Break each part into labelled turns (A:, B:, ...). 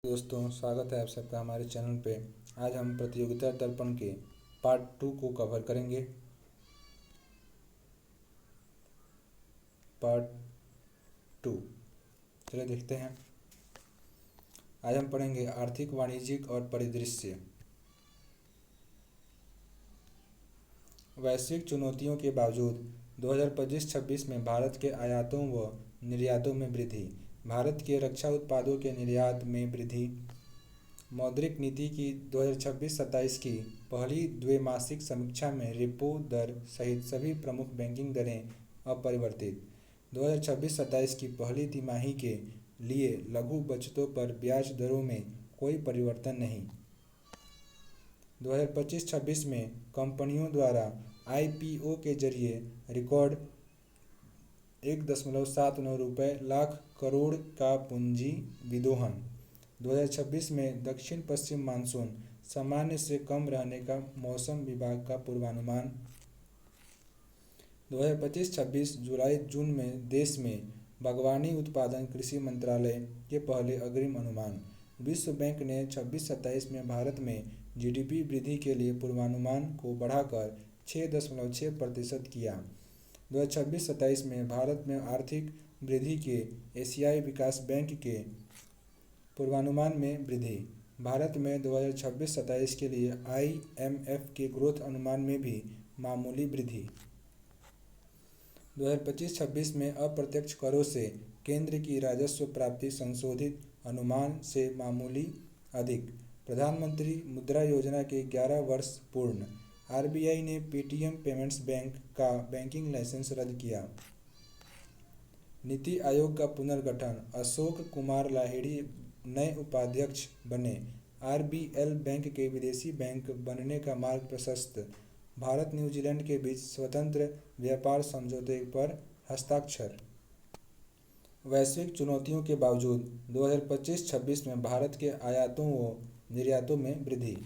A: दोस्तों, स्वागत है आप सबका हमारे चैनल पे। आज हम प्रतियोगिता दर्पण के पार्ट 2 को कवर करेंगे। पार्ट 2 चलिए देखते हैं। आज हम पढ़ेंगे आर्थिक, वाणिज्यिक और परिदृश्य। वैश्विक चुनौतियों के बावजूद 2025-26 में भारत के आयातों व निर्यातों में वृद्धि। भारत के रक्षा उत्पादों के निर्यात में वृद्धि। मौद्रिक नीति की 2026-27 की पहली द्वैमासिक समीक्षा में रेपो दर सहित सभी प्रमुख बैंकिंग दरें अपरिवर्तित। 2026-27 की पहली तिमाही के लिए लघु बचतों पर ब्याज दरों में कोई परिवर्तन नहीं। 2025-26 में कंपनियों द्वारा आईपीओ के जरिए रिकॉर्ड 1.79 लाख करोड़ का पूंजी विदोहन। 2026 में दक्षिण पश्चिम मानसून सामान्य से कम रहने का मौसम विभाग का पूर्वानुमान। 2025-26 जुलाई-जून में देश में बागवानी उत्पादन कृषि मंत्रालय के पहले अग्रिम अनुमान। विश्व बैंक ने 26-27 में भारत में जीडीपी वृद्धि के लिए पूर्वानुमान को बढ़ाकर 6.6% किया। 2026-27 में भारत में आर्थिक वृद्धि के एशियाई विकास बैंक के पूर्वानुमान में वृद्धि। भारत में 2026-27 के लिए आईएमएफ के ग्रोथ अनुमान में भी मामूली वृद्धि। 2025-26 में अप्रत्यक्ष करों से केंद्र की राजस्व प्राप्ति संशोधित अनुमान से मामूली अधिक। प्रधानमंत्री मुद्रा योजना के 11 वर्ष पूर्ण। आरबीआई ने पेटीएम पेमेंट्स बैंक का बैंकिंग लाइसेंस रद्द किया। नीति आयोग का पुनर्गठन। अशोक कुमार लाहिड़ी नए उपाध्यक्ष बने। आरबीएल बैंक के विदेशी बैंक बनने का मार्ग प्रशस्त। भारत न्यूजीलैंड के बीच स्वतंत्र व्यापार समझौते पर हस्ताक्षर। वैश्विक चुनौतियों के बावजूद 2025-26 में भारत के आयातों व निर्यातों में वृद्धि।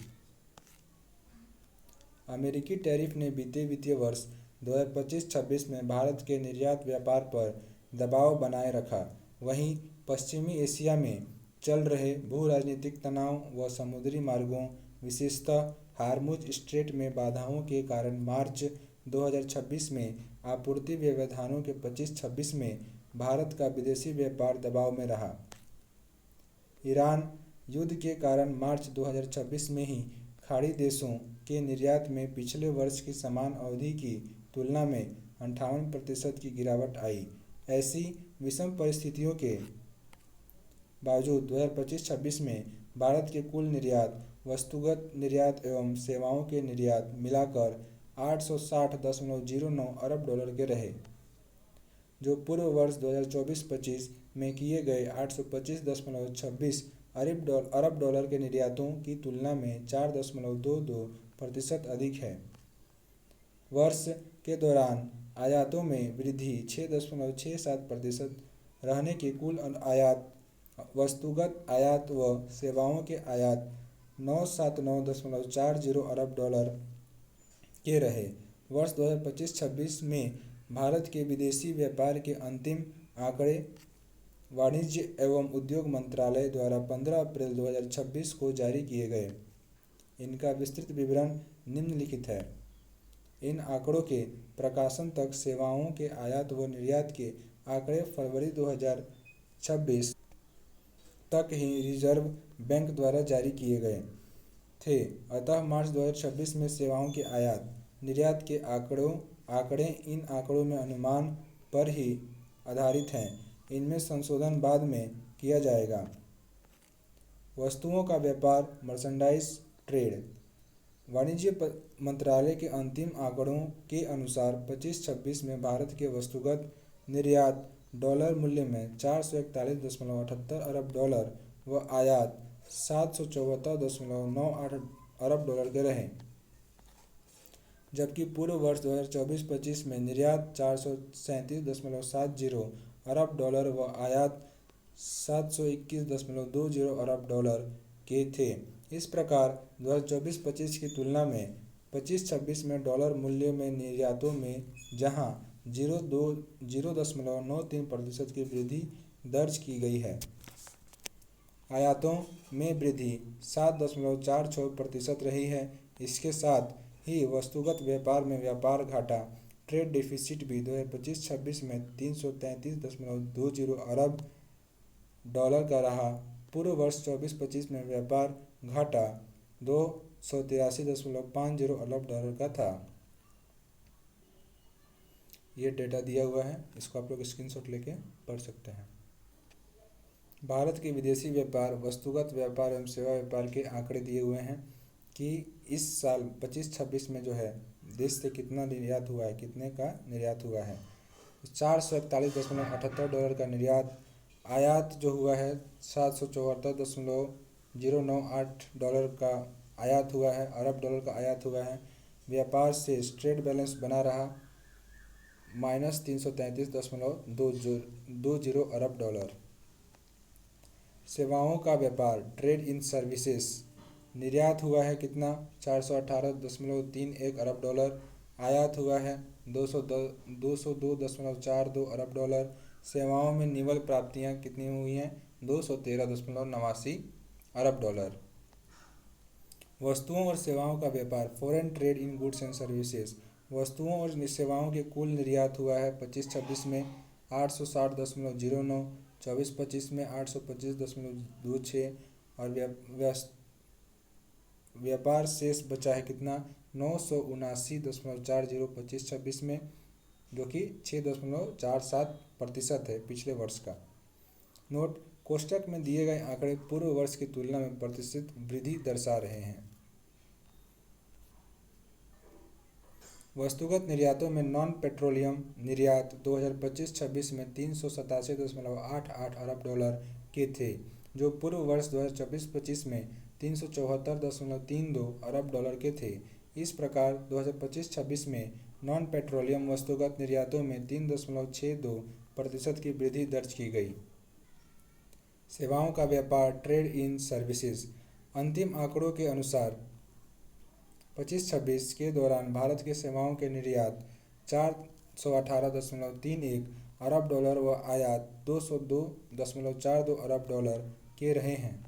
A: अमेरिकी टैरिफ ने बीते वित्तीय वर्ष 2025-26 में भारत के निर्यात व्यापार पर दबाव बनाए रखा। वहीं पश्चिमी एशिया में चल रहे भू राजनीतिक तनाव व समुद्री मार्गों, विशेषतः हार्मुज स्ट्रेट में बाधाओं के कारण मार्च 2026 में आपूर्ति व्यवधानों के 25-26 में भारत का विदेशी व्यापार दबाव में रहा। ईरान युद्ध के कारण मार्च 2026 में ही खाड़ी देशों के निर्यात में पिछले वर्ष की समान अवधि की तुलना में 58% की गिरावट आई। ऐसी विषम परिस्थितियों के बावजूद 2025-26 में भारत के कुल निर्यात, वस्तुगत निर्यात एवं सेवाओं के निर्यात मिलाकर 860.09 अरब डॉलर के रहे, जो पूर्व वर्ष 2024-25 में किए गए 825.26 अरब डॉलर के निर्यातों की तुलना में 4.22% अधिक है। वर्ष के दौरान आयातों में वृद्धि 6.67% रहने के कुल आयात, वस्तुगत आयात व सेवाओं के आयात 979.40 अरब डॉलर के रहे। वर्ष 2025-26 में भारत के विदेशी व्यापार के अंतिम आंकड़े वाणिज्य एवं उद्योग मंत्रालय द्वारा 15 अप्रैल 2026 को जारी किए गए। इनका विस्तृत विवरण निम्नलिखित है। इन आंकड़ों के प्रकाशन तक सेवाओं के आयात व निर्यात के आंकड़े फरवरी 2026 तक ही रिजर्व बैंक द्वारा जारी किए गए थे। अतः मार्च 2026 में सेवाओं के आयात निर्यात के आंकड़े इन आंकड़ों में अनुमान पर ही आधारित हैं। इनमें संशोधन बाद में किया जाएगा। वस्तुओं का व्यापार, मर्चेंडाइज ट्रेड। वाणिज्य मंत्रालय के अंतिम आंकड़ों के अनुसार 25-26 में भारत के वस्तुगत निर्यात डॉलर मूल्य में 441.78 अरब डॉलर व आयात 774.98 अरब डॉलर के रहे, जबकि पूर्व वर्ष 2024-25 में निर्यात 437.70 अरब डॉलर व आयात 721.20 अरब डॉलर के थे। इस प्रकार 2024-25 की तुलना में 25-26 में डॉलर मूल्य में निर्यातों में जहां 0.93% की वृद्धि दर्ज की गई है, आयातों में वृद्धि 7.46% रही है। इसके साथ ही वस्तुगत व्यापार में व्यापार घाटा ट्रेड डिफिसिट भी 2025-26 में 333.20 अरब डॉलर का रहा। पूर्व वर्ष 24-25 में व्यापार घाटा 283.50 अरब डॉलर का था। ये डेटा दिया हुआ है, इसको आप लोग स्क्रीनशॉट लेके पढ़ सकते हैं। भारत के विदेशी व्यापार, वस्तुगत व्यापार एवं सेवा व्यापार के आंकड़े दिए हुए हैं कि इस साल 25-26 में जो है देश से कितना निर्यात हुआ है, कितने का निर्यात हुआ है। 441.78 डॉलर का निर्यात, आयात जो हुआ है 774.098 डॉलर का आयात हुआ है, अरब डॉलर का आयात हुआ है। व्यापार से ट्रेड बैलेंस बना रहा -333.20 अरब डॉलर। सेवाओं का व्यापार ट्रेड इन सर्विसेज, निर्यात हुआ है कितना 418.31 अरब डॉलर, आयात हुआ है 202.42 अरब डॉलर। सेवाओं में निवल प्राप्तियां कितनी हुई हैं 213.89 अरब डॉलर। वस्तुओं और सेवाओं का व्यापार foreign trade in goods and services, वस्तुओं और सेवाओं के कुल निर्यात हुआ है 25-26 में 860.09, 24-25 में 825.26 और व्यापार शेष बचा है कितना 979.40 25-26 में, जो कि 6.47% है पिछले वर्ष का। नोट: कोष्टक में दिए गए आंकड़े पूर्व वर्ष की तुलना में प्रतिशत वृद्धि दर्शा रहे हैं। वस्तुगत निर्यातों में नॉन पेट्रोलियम निर्यात 2025-26 में 387.88 अरब डॉलर के थे, जो पूर्व वर्ष 2024-25 में 374.32 अरब डॉलर के थे। इस प्रकार 2025-26 में नॉन पेट्रोलियम वस्तुगत निर्यातों में 3.62% की वृद्धि दर्ज की गई। सेवाओं का व्यापार ट्रेड इन सर्विसेज, अंतिम आंकड़ों के अनुसार 25-26 के दौरान भारत के सेवाओं के निर्यात 418.31 अरब डॉलर व आयात 202.42 अरब डॉलर के रहे हैं।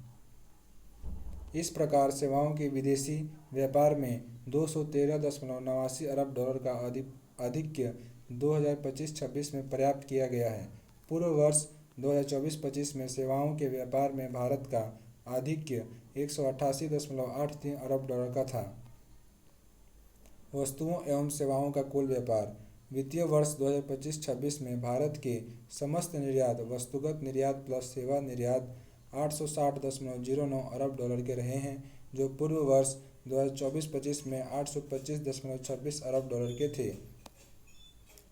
A: इस प्रकार सेवाओं के विदेशी व्यापार में 213.89 अरब डॉलर का आधिक्य 2025-26 में प्राप्त किया गया है। पूर्व वर्ष 2024-25 में सेवाओं के व्यापार में भारत का आधिक्य 188.83 अरब डॉलर का था। वस्तुओं एवं सेवाओं का कुल व्यापार, वित्तीय वर्ष 2025-26 में भारत के समस्त निर्यात, वस्तुगत निर्यात प्लस सेवा निर्यात 860.09 अरब डॉलर के रहे हैं, जो पूर्व वर्ष 2024-25 में 825.26 अरब डॉलर के थे।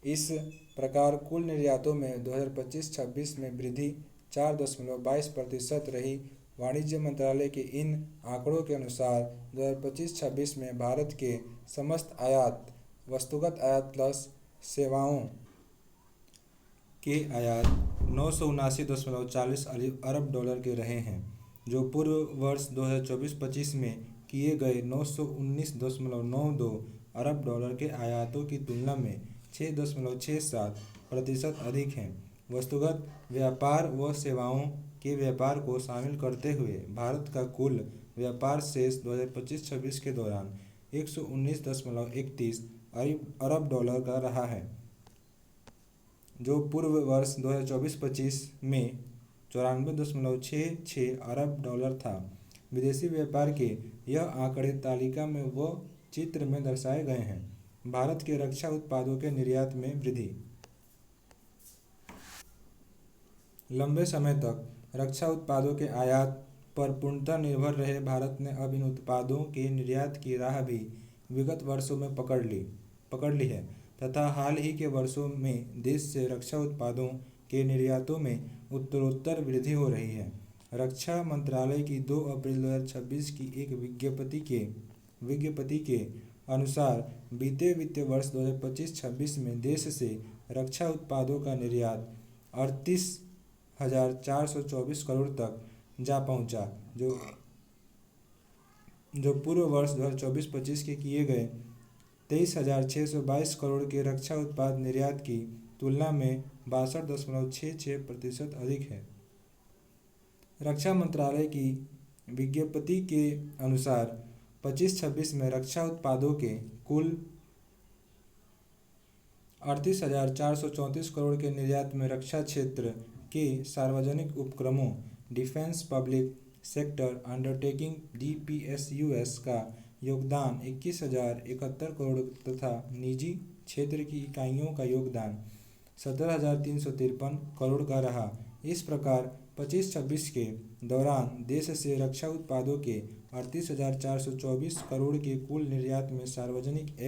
A: इस प्रकार कुल निर्यातों में 2025-26 में वृद्धि 4.22% रही। वाणिज्य मंत्रालय के इन आंकड़ों के अनुसार 2025-26 में भारत के समस्त आयात, वस्तुगत आयात प्लस सेवाओं के आयात 979.40 अरब डॉलर के रहे हैं, जो पूर्व वर्ष 2024-25 में किए गए 919.92 अरब डॉलर के आयातों की तुलना में 6.67% अधिक हैं। वस्तुगत व्यापार व सेवाओं के व्यापार को शामिल करते हुए भारत का कुल व्यापार शेष 2025-26 के दौरान 119.31 अरब डॉलर का रहा है, जो पूर्व वर्ष 2024-25 में 94.66 अरब डॉलर था। विदेशी व्यापार के यह आंकड़े तालिका में व चित्र में दर्शाए गए हैं। भारत के रक्षा उत्पादों के निर्यात में वृद्धि। लंबे समय तक रक्षा उत्पादों के आयात पर पूर्णतः निर्भर रहे भारत ने अब इन उत्पादों के निर्यात की राह भी विगत वर्षों में पकड़ ली है तथा हाल ही के वर्षों में देश से रक्षा उत्पादों के निर्यातों में उत्तरोत्तर वृद्धि हो रही है। रक्षा मंत्रालय की 2 अप्रैल 2026 की एक विज्ञप्ति के अनुसार बीते वित्तीय वर्ष 2025-26 में देश से रक्षा उत्पादों का निर्यात 38,424 करोड़ तक जा पहुंचा, जो पूर्व वर्ष 2024-25 के किए गए 23,622 करोड़ के रक्षा उत्पाद निर्यात की तुलना में 62.66% अधिक है। रक्षा मंत्रालय की विज्ञप्ति के अनुसार 25-26 में रक्षा उत्पादों के कुल 38,434 करोड़ के निर्यात में रक्षा क्षेत्र के सार्वजनिक उपक्रमों defence public sector undertaking DPSUs का योगदान 21,071 करोड़ तथा निजी क्षेत्र की इकाइयों का योगदान 17,353 करोड़ का रहा। इस प्रकार 25-26 के दौरान देश से रक्षा उत्पादों के 38,424 करोड़ के कुल निर्यात में सार्वजनिक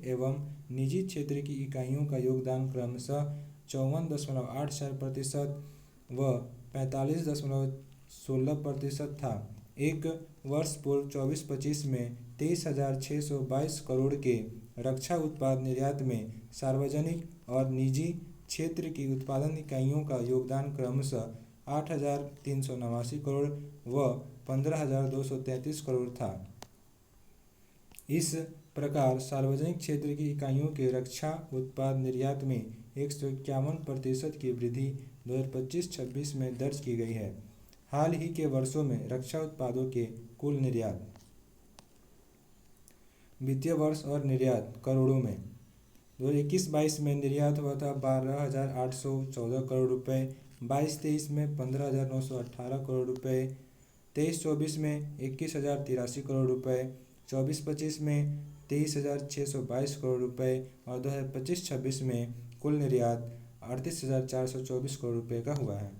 A: एवं निजी क्षेत्र की इकाइयों का योगदान क्रमशः 54.84% व 45.16% था। एक वर्ष पूर्व 24-25 में 23,622 करोड़ के रक्षा उत्पाद निर्यात में सार्वजनिक और निजी क्षेत्र की उत्पादन इकाइयों का योगदान क्रमशः 8,389 करोड़ व 15,233 करोड़ था। इस प्रकार सार्वजनिक क्षेत्र की इकाइयों के रक्षा उत्पाद निर्यात में 151% की वृद्धि 2025-26 में दर्ज की गई है। हाल ही के वर्षों में रक्षा उत्पादों के कुल निर्यात वित्तीय वर्ष और निर्यात करोड़ों में 2021-22 में निर्यात हुआ था 12,814 करोड़ रुपए, 22-23 में 15,918 करोड़ रुपए, 23-24 में 21,083 करोड़ रुपए, 24-25 में 23,622 करोड़ रुपए और 2025-26 में कुल निर्यात 38,424 करोड़ रुपए का हुआ है।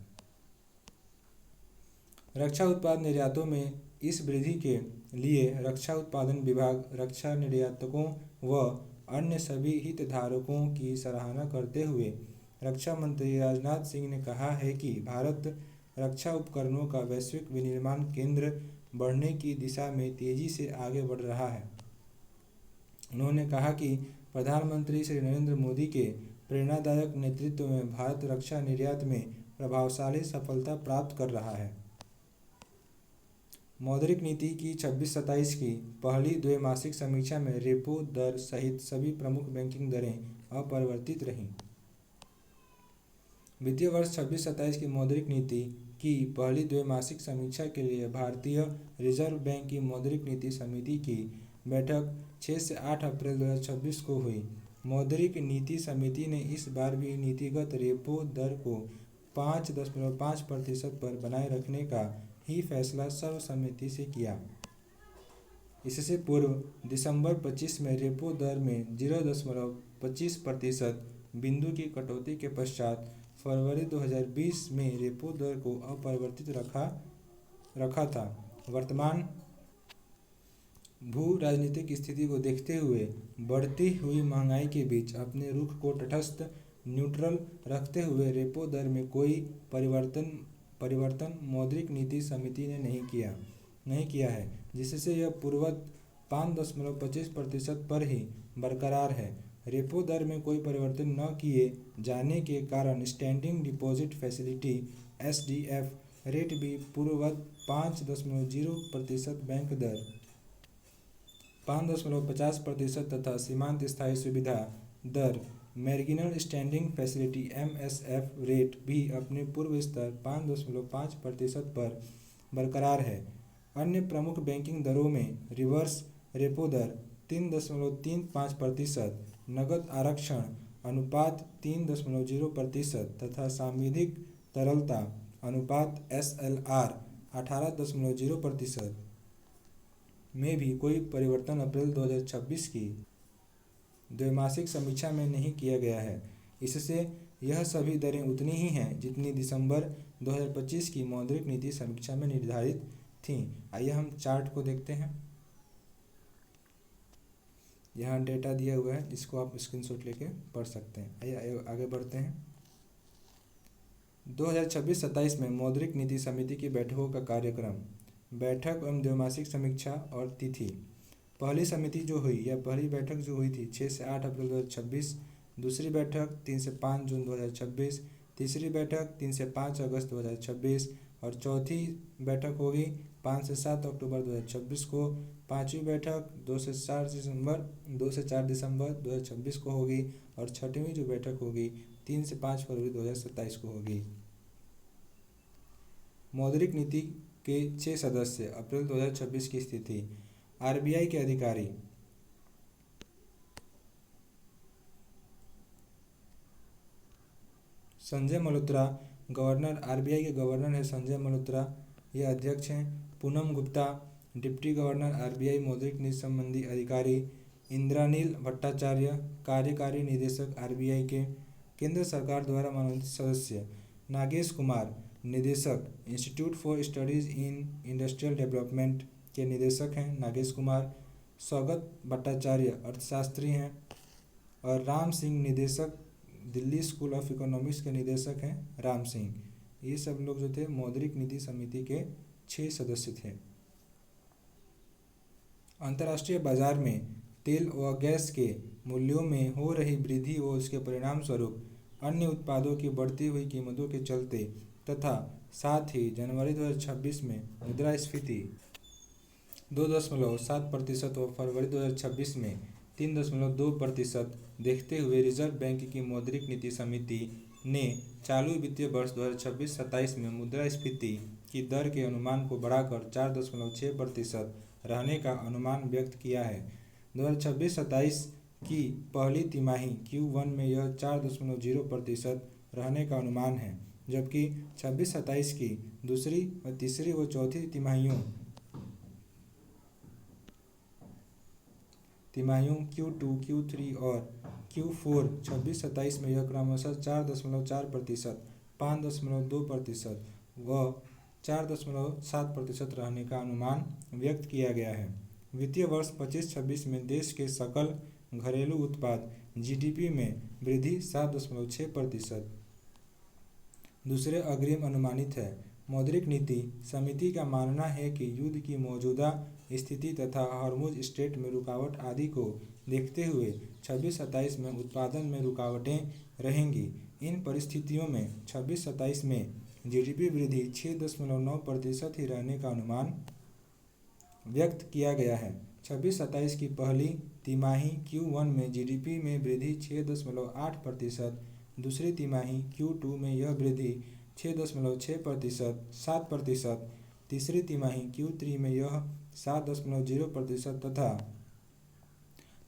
A: रक्षा उत्पाद निर्यातों में इस वृद्धि के लिए रक्षा उत्पादन विभाग रक्षा निर्यातकों व अन्य सभी हितधारकों की सराहना करते हुए रक्षा मंत्री राजनाथ सिंह ने कहा है कि भारत रक्षा उपकरणों का वैश्विक विनिर्माण केंद्र बढ़ने की दिशा में तेजी से आगे बढ़ रहा है। उन्होंने कहा कि प्रधानमंत्री श्री नरेंद्र मोदी के प्रेरणादायक नेतृत्व में भारत रक्षा निर्यात में प्रभावशाली सफलता प्राप्त कर रहा है। मौद्रिक नीति की 26-27 की पहली द्वैमासिक समीक्षा में रेपो दर सहित सभी प्रमुख बैंकिंग दरें अपरिवर्तित रहीं। वित्तीय वर्ष 26-27 की मौद्रिक नीति की पहली द्वैमासिक समीक्षा के लिए भारतीय रिजर्व बैंक की मौद्रिक नीति समिति की बैठक 6 से 8 अप्रैल 2026 को हुई। मौद्रिक नीति समिति ने इस बार भी नीतिगत रेपो दर को 5.5% पर बनाए रखने का ही फैसला सर्वसम्मति से किया। इससे पूर्व दिसंबर 25 में रेपो दर में 0.25% बिंदु की कटौती के पश्चात फरवरी 2020 में रेपो दर को अपरिवर्तित रखा था। वर्तमान भू राजनीतिक स्थिति को देखते हुए बढ़ती हुई महंगाई के बीच अपने रुख को तटस्थ न्यूट्रल रखते हुए रेपो दर में कोई परिवर्तन मौद्रिक नीति समिति ने नहीं किया है, जिससे यह पूर्ववत 5.25% पर ही बरकरार है। रेपो दर में कोई परिवर्तन न किए जाने के कारण standing deposit facility SDF rate भी पूर्ववत 5.0%, बैंक दर 5.50% तथा सीमांत स्थायी सुविधा दर marginal standing facility MSF rate भी अपने पूर्व स्तर 5.5% पर बरकरार है। अन्य प्रमुख बैंकिंग दरों में रिवर्स रेपो दर 3.35%, नकद आरक्षण अनुपात 3.0% तथा सांविधिक तरलता अनुपात SLR 18.0% में भी कोई परिवर्तन अप्रैल 2026 की द्वैमासिक समीक्षा में नहीं किया गया है। इससे यह सभी दरें उतनी ही हैं जितनी दिसंबर 2025 की मौद्रिक नीति समीक्षा में निर्धारित थीं। आइए हम चार्ट को देखते हैं। यहाँ डेटा दिया हुआ है जिसको आप स्क्रीनशॉट लेके पढ़ सकते हैं। आइए आगे बढ़ते हैं। 2026-27 में मौद्रिक नीति समिति की बैठकों का कार्यक्रम, बैठक एवं द्वैमासिक समीक्षा और तिथि। पहली समिति जो हुई या पहली बैठक जो हुई थी 6 से 8 अप्रैल 2026, दूसरी बैठक 3 से 5 जून 2026, तीसरी बैठक 3 से 5 अगस्त 2026 और चौथी बैठक होगी 5 से 7 अक्टूबर 2026 को। पांचवी बैठक 2 से 4 दिसंबर 2026 को होगी और छठवीं जो बैठक होगी 3 से 5 फरवरी 2027 को होगी। मौद्रिक नीति के 6 सदस्य, अप्रैल 2026 की स्थिति। आरबीआई के अधिकारी। संजय मल्होत्रा गवर्नर, आरबीआई के गवर्नर है संजय मल्होत्रा, ये अध्यक्ष हैं। Poonam Gupta deputy governor, RBI मौद्रिक नीति संबंधी अधिकारी। इंद्रानील भट्टाचार्य कार्यकारी निदेशक, आरबीआई के। केंद्र सरकार द्वारा मनोनीत सदस्य। नागेश कुमार निदेशक, institute for studies in industrial development के निदेशक हैं नागेश कुमार। सौगत भट्टाचार्य अर्थशास्त्री हैं। और राम सिंह निदेशक, दिल्ली स्कूल ऑफ इकोनॉमिक्स के निदेशक हैं राम सिंह। ये सब लोग जो थे मौद्रिक नीति समिति के 6 सदस्य थे। अंतर्राष्ट्रीय बाजार में तेल व गैस के मूल्यों में हो रही वृद्धि व उसके परिणाम स्वरूप अन्य उत्पादों की बढ़ती हुई कीमतों के चलते तथा साथ ही जनवरी 2026 में मुद्रास्फीति 2.7% व फरवरी 2026 में 3.2% देखते हुए रिजर्व बैंक की मौद्रिक नीति समिति ने चालू वित्तीय वर्ष 2026-27 में मुद्रास्फीति की दर के अनुमान को बढ़ाकर 4.6% रहने का अनुमान व्यक्त किया है। 2026-27 की पहली तिमाही Q1 में यह 4.0% रहने का अनुमान है, जबकि 26-27 की दूसरी व तीसरी व चौथी तिमाहियों Q2, Q3 और Q4 26-27 में यह क्रमशः 4.4%, 5.2% व 4.7% रहने का अनुमान व्यक्त किया गया है। वित्तीय वर्ष 25-26 में देश के सकल घरेलू उत्पाद जीडीपी में वृद्धि 7.6%। दूसरे अग्रिम अनुमानित है। मौद्रिक नीति समिति का मानना है कि युद्ध की मौजूदा स्थिति तथा हॉर्मुज स्ट्रेट में रुकावट आदि को देखते हुए 26-27 में उत्पादन में रुकावटें रहेंगी। इन परिस्थितियों में 26-27 में जीडीपी वृद्धि 6.9% ही रहने का अनुमान व्यक्त किया गया है। 26-27 की पहली तिमाही Q1 में जीडीपी में वृद्धि 6.8%, दूसरी तिमाही Q2 में यह वृद्धि 6.6%, 7%, तीसरी तिमाही Q3 में यह 7.0% तथा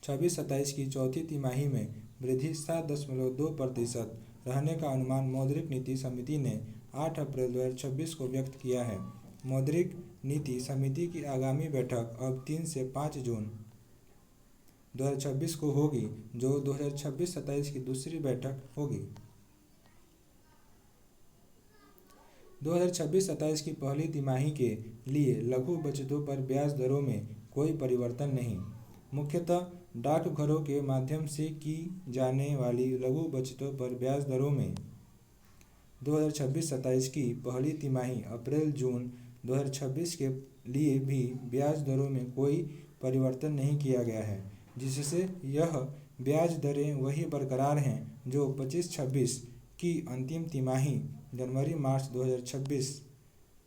A: 26-27 की चौथी तिमाही में वृद्धि 7.2% रहने का अनुमान मौद्रिक नीति समिति ने 8 अप्रैल 2026 को व्यक्त किया है। मौद्रिक नीति समिति की आगामी बैठक अब 3 से 5 जून 2026 को होगी, जो 2026-27 की दूसरी बैठक होगी। 2026-27 की पहली तिमाही के लिए लघु बचतों पर ब्याज दरों में कोई परिवर्तन नहीं। मुख्यतः डाकघरों के माध्यम से की जाने वाली लघु बचतों पर ब्याज दरों में 2026-27 की पहली तिमाही अप्रैल-जून 2026 के लिए भी ब्याज दरों में कोई परिवर्तन नहीं किया गया है, जिससे यह ब्याज दरें वही बरकरार हैं जो 25-26 की अंतिम तिमाही जनवरी-मार्च 2026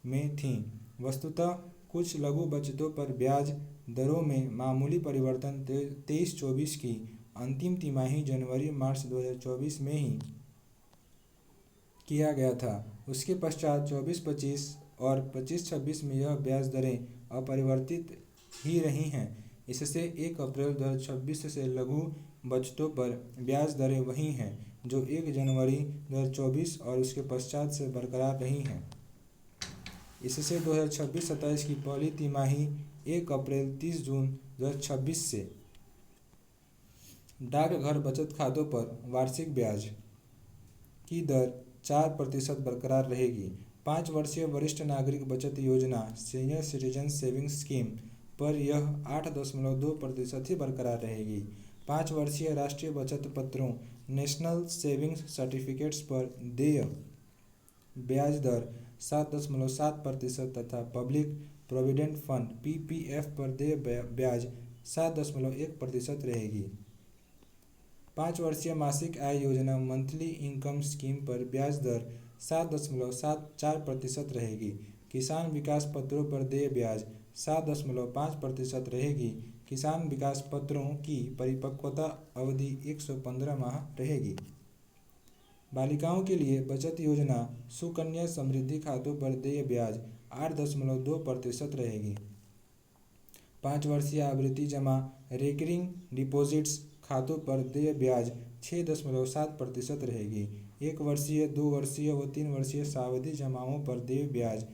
A: में थीं। वस्तुतः कुछ लघु बचतों पर ब्याज दरों में मामूली परिवर्तन 23-24 की अंतिम तिमाही जनवरी-मार्च 2024 में ही किया गया था। उसके पश्चात 24-25 और 25-26 में यह ब्याज दरें अपरिवर्तित ही रही हैं। इससे 1 अप्रैल 2026 से लघु बचतों पर ब्याज दरें वही हैं जो 1 जनवरी 2024 और उसके पश्चात से बरकरार रही हैं। इससे 2026-27 की पहली तिमाही 1 अप्रैल 30 जून 2026 से डाकघर बचत खातों पर वार्षिक ब्याज की दर 4% बरकरार रहेगी। 5 वर्षीय वरिष्ठ नागरिक बचत योजना सीनियर सिटीजन सेविंग्स स्कीम पर यह 8.2% ही बरकरार रहेगी। 5 वर्षीय राष्ट्रीय बचत पत्रों नेशनल सेविंग्स सर्टिफिकेट्स पर देय ब्याज दर 7.7% तथा पब्लिक प्रोविडेंट फंड PPF पर देय ब्याज 7.1% रहेगी। 5 वर्षीय मासिक आय योजना मंथली इनकम स्कीम पर ब्याज दर 7.74% रहेगी। किसान विकास पत्रों पर देय ब्याज 7.5% रहेगी। किसान विकास पत्रों की परिपक्वता अवधि 115 माह रहेगी। बालिकाओं के लिए बचत योजना सुकन्या समृद्धि खातों पर देय ब्याज 8.2% रहेगी। 5 वर्षीय आवृत्ति जमा रेकरिंग डिपॉजिट्स खातों पर देय ब्याज 6.7% रहेगी। 1 वर्षीय, 2 वर्षीय व 3 वर्षीय सावधि जमाओं पर देय ब्याज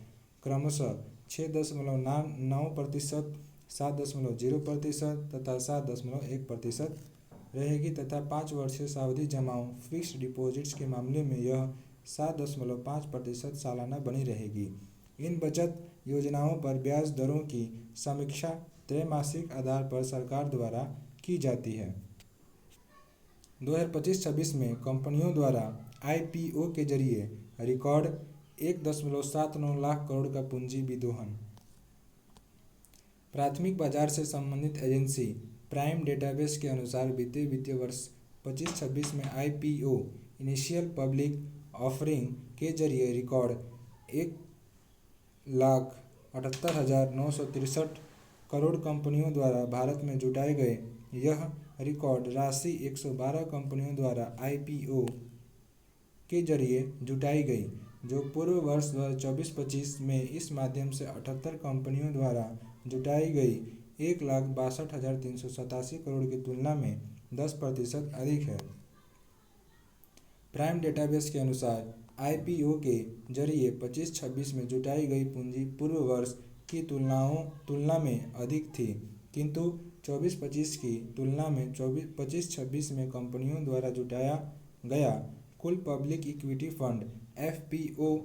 A: क्रमशः 6.9%, 7.0% तथा 7.1% रहेगी तथा 5 वर्षीय सावधि जमाओं फिक्स्ड डिपॉजिट्स के मामले में यह 7.5% सालाना बनी रहेगी। इन बचत योजनाओं पर ब्याज दरों की समीक्षा त्रैमासिक आधार पर सरकार द्वारा की जाती है। 2025-26 में कंपनियों द्वारा IPO के जरिए रिकॉर्ड 1.79 लाख करोड़ का पूंजी विदोहन। प्राथमिक बाजार से संबंधित एजेंसी प्राइम डेटाबेस के अनुसार बीते वित्तीय वर्ष 25-26 में IPO इनिशियल पब्लिक ऑफरिंग के जरिए रिकॉर्ड 1,78,963 करोड़ कंपनियों द्वारा भारत में जुटाए गए। यह रिकॉर्ड राशि 112 कंपनियों द्वारा IPO के जरिए जुटाई गई, जो पूर्व वर्ष 2024-25 में इस माध्यम से 78 कंपनियों द्वारा जुटाई गई 1,62,387 करोड़ की तुलना में 10% अधिक है। प्राइम डेटाबेस के अनुसार IPO के जरिए 25-26 में जुटाई गई पूंजी पूर्व वर्ष की तुलना में अधिक थी, किंतु 24-25 की तुलना में 25-26 में कंपनियों द्वारा जुटाया गया कुल public equity fund FPO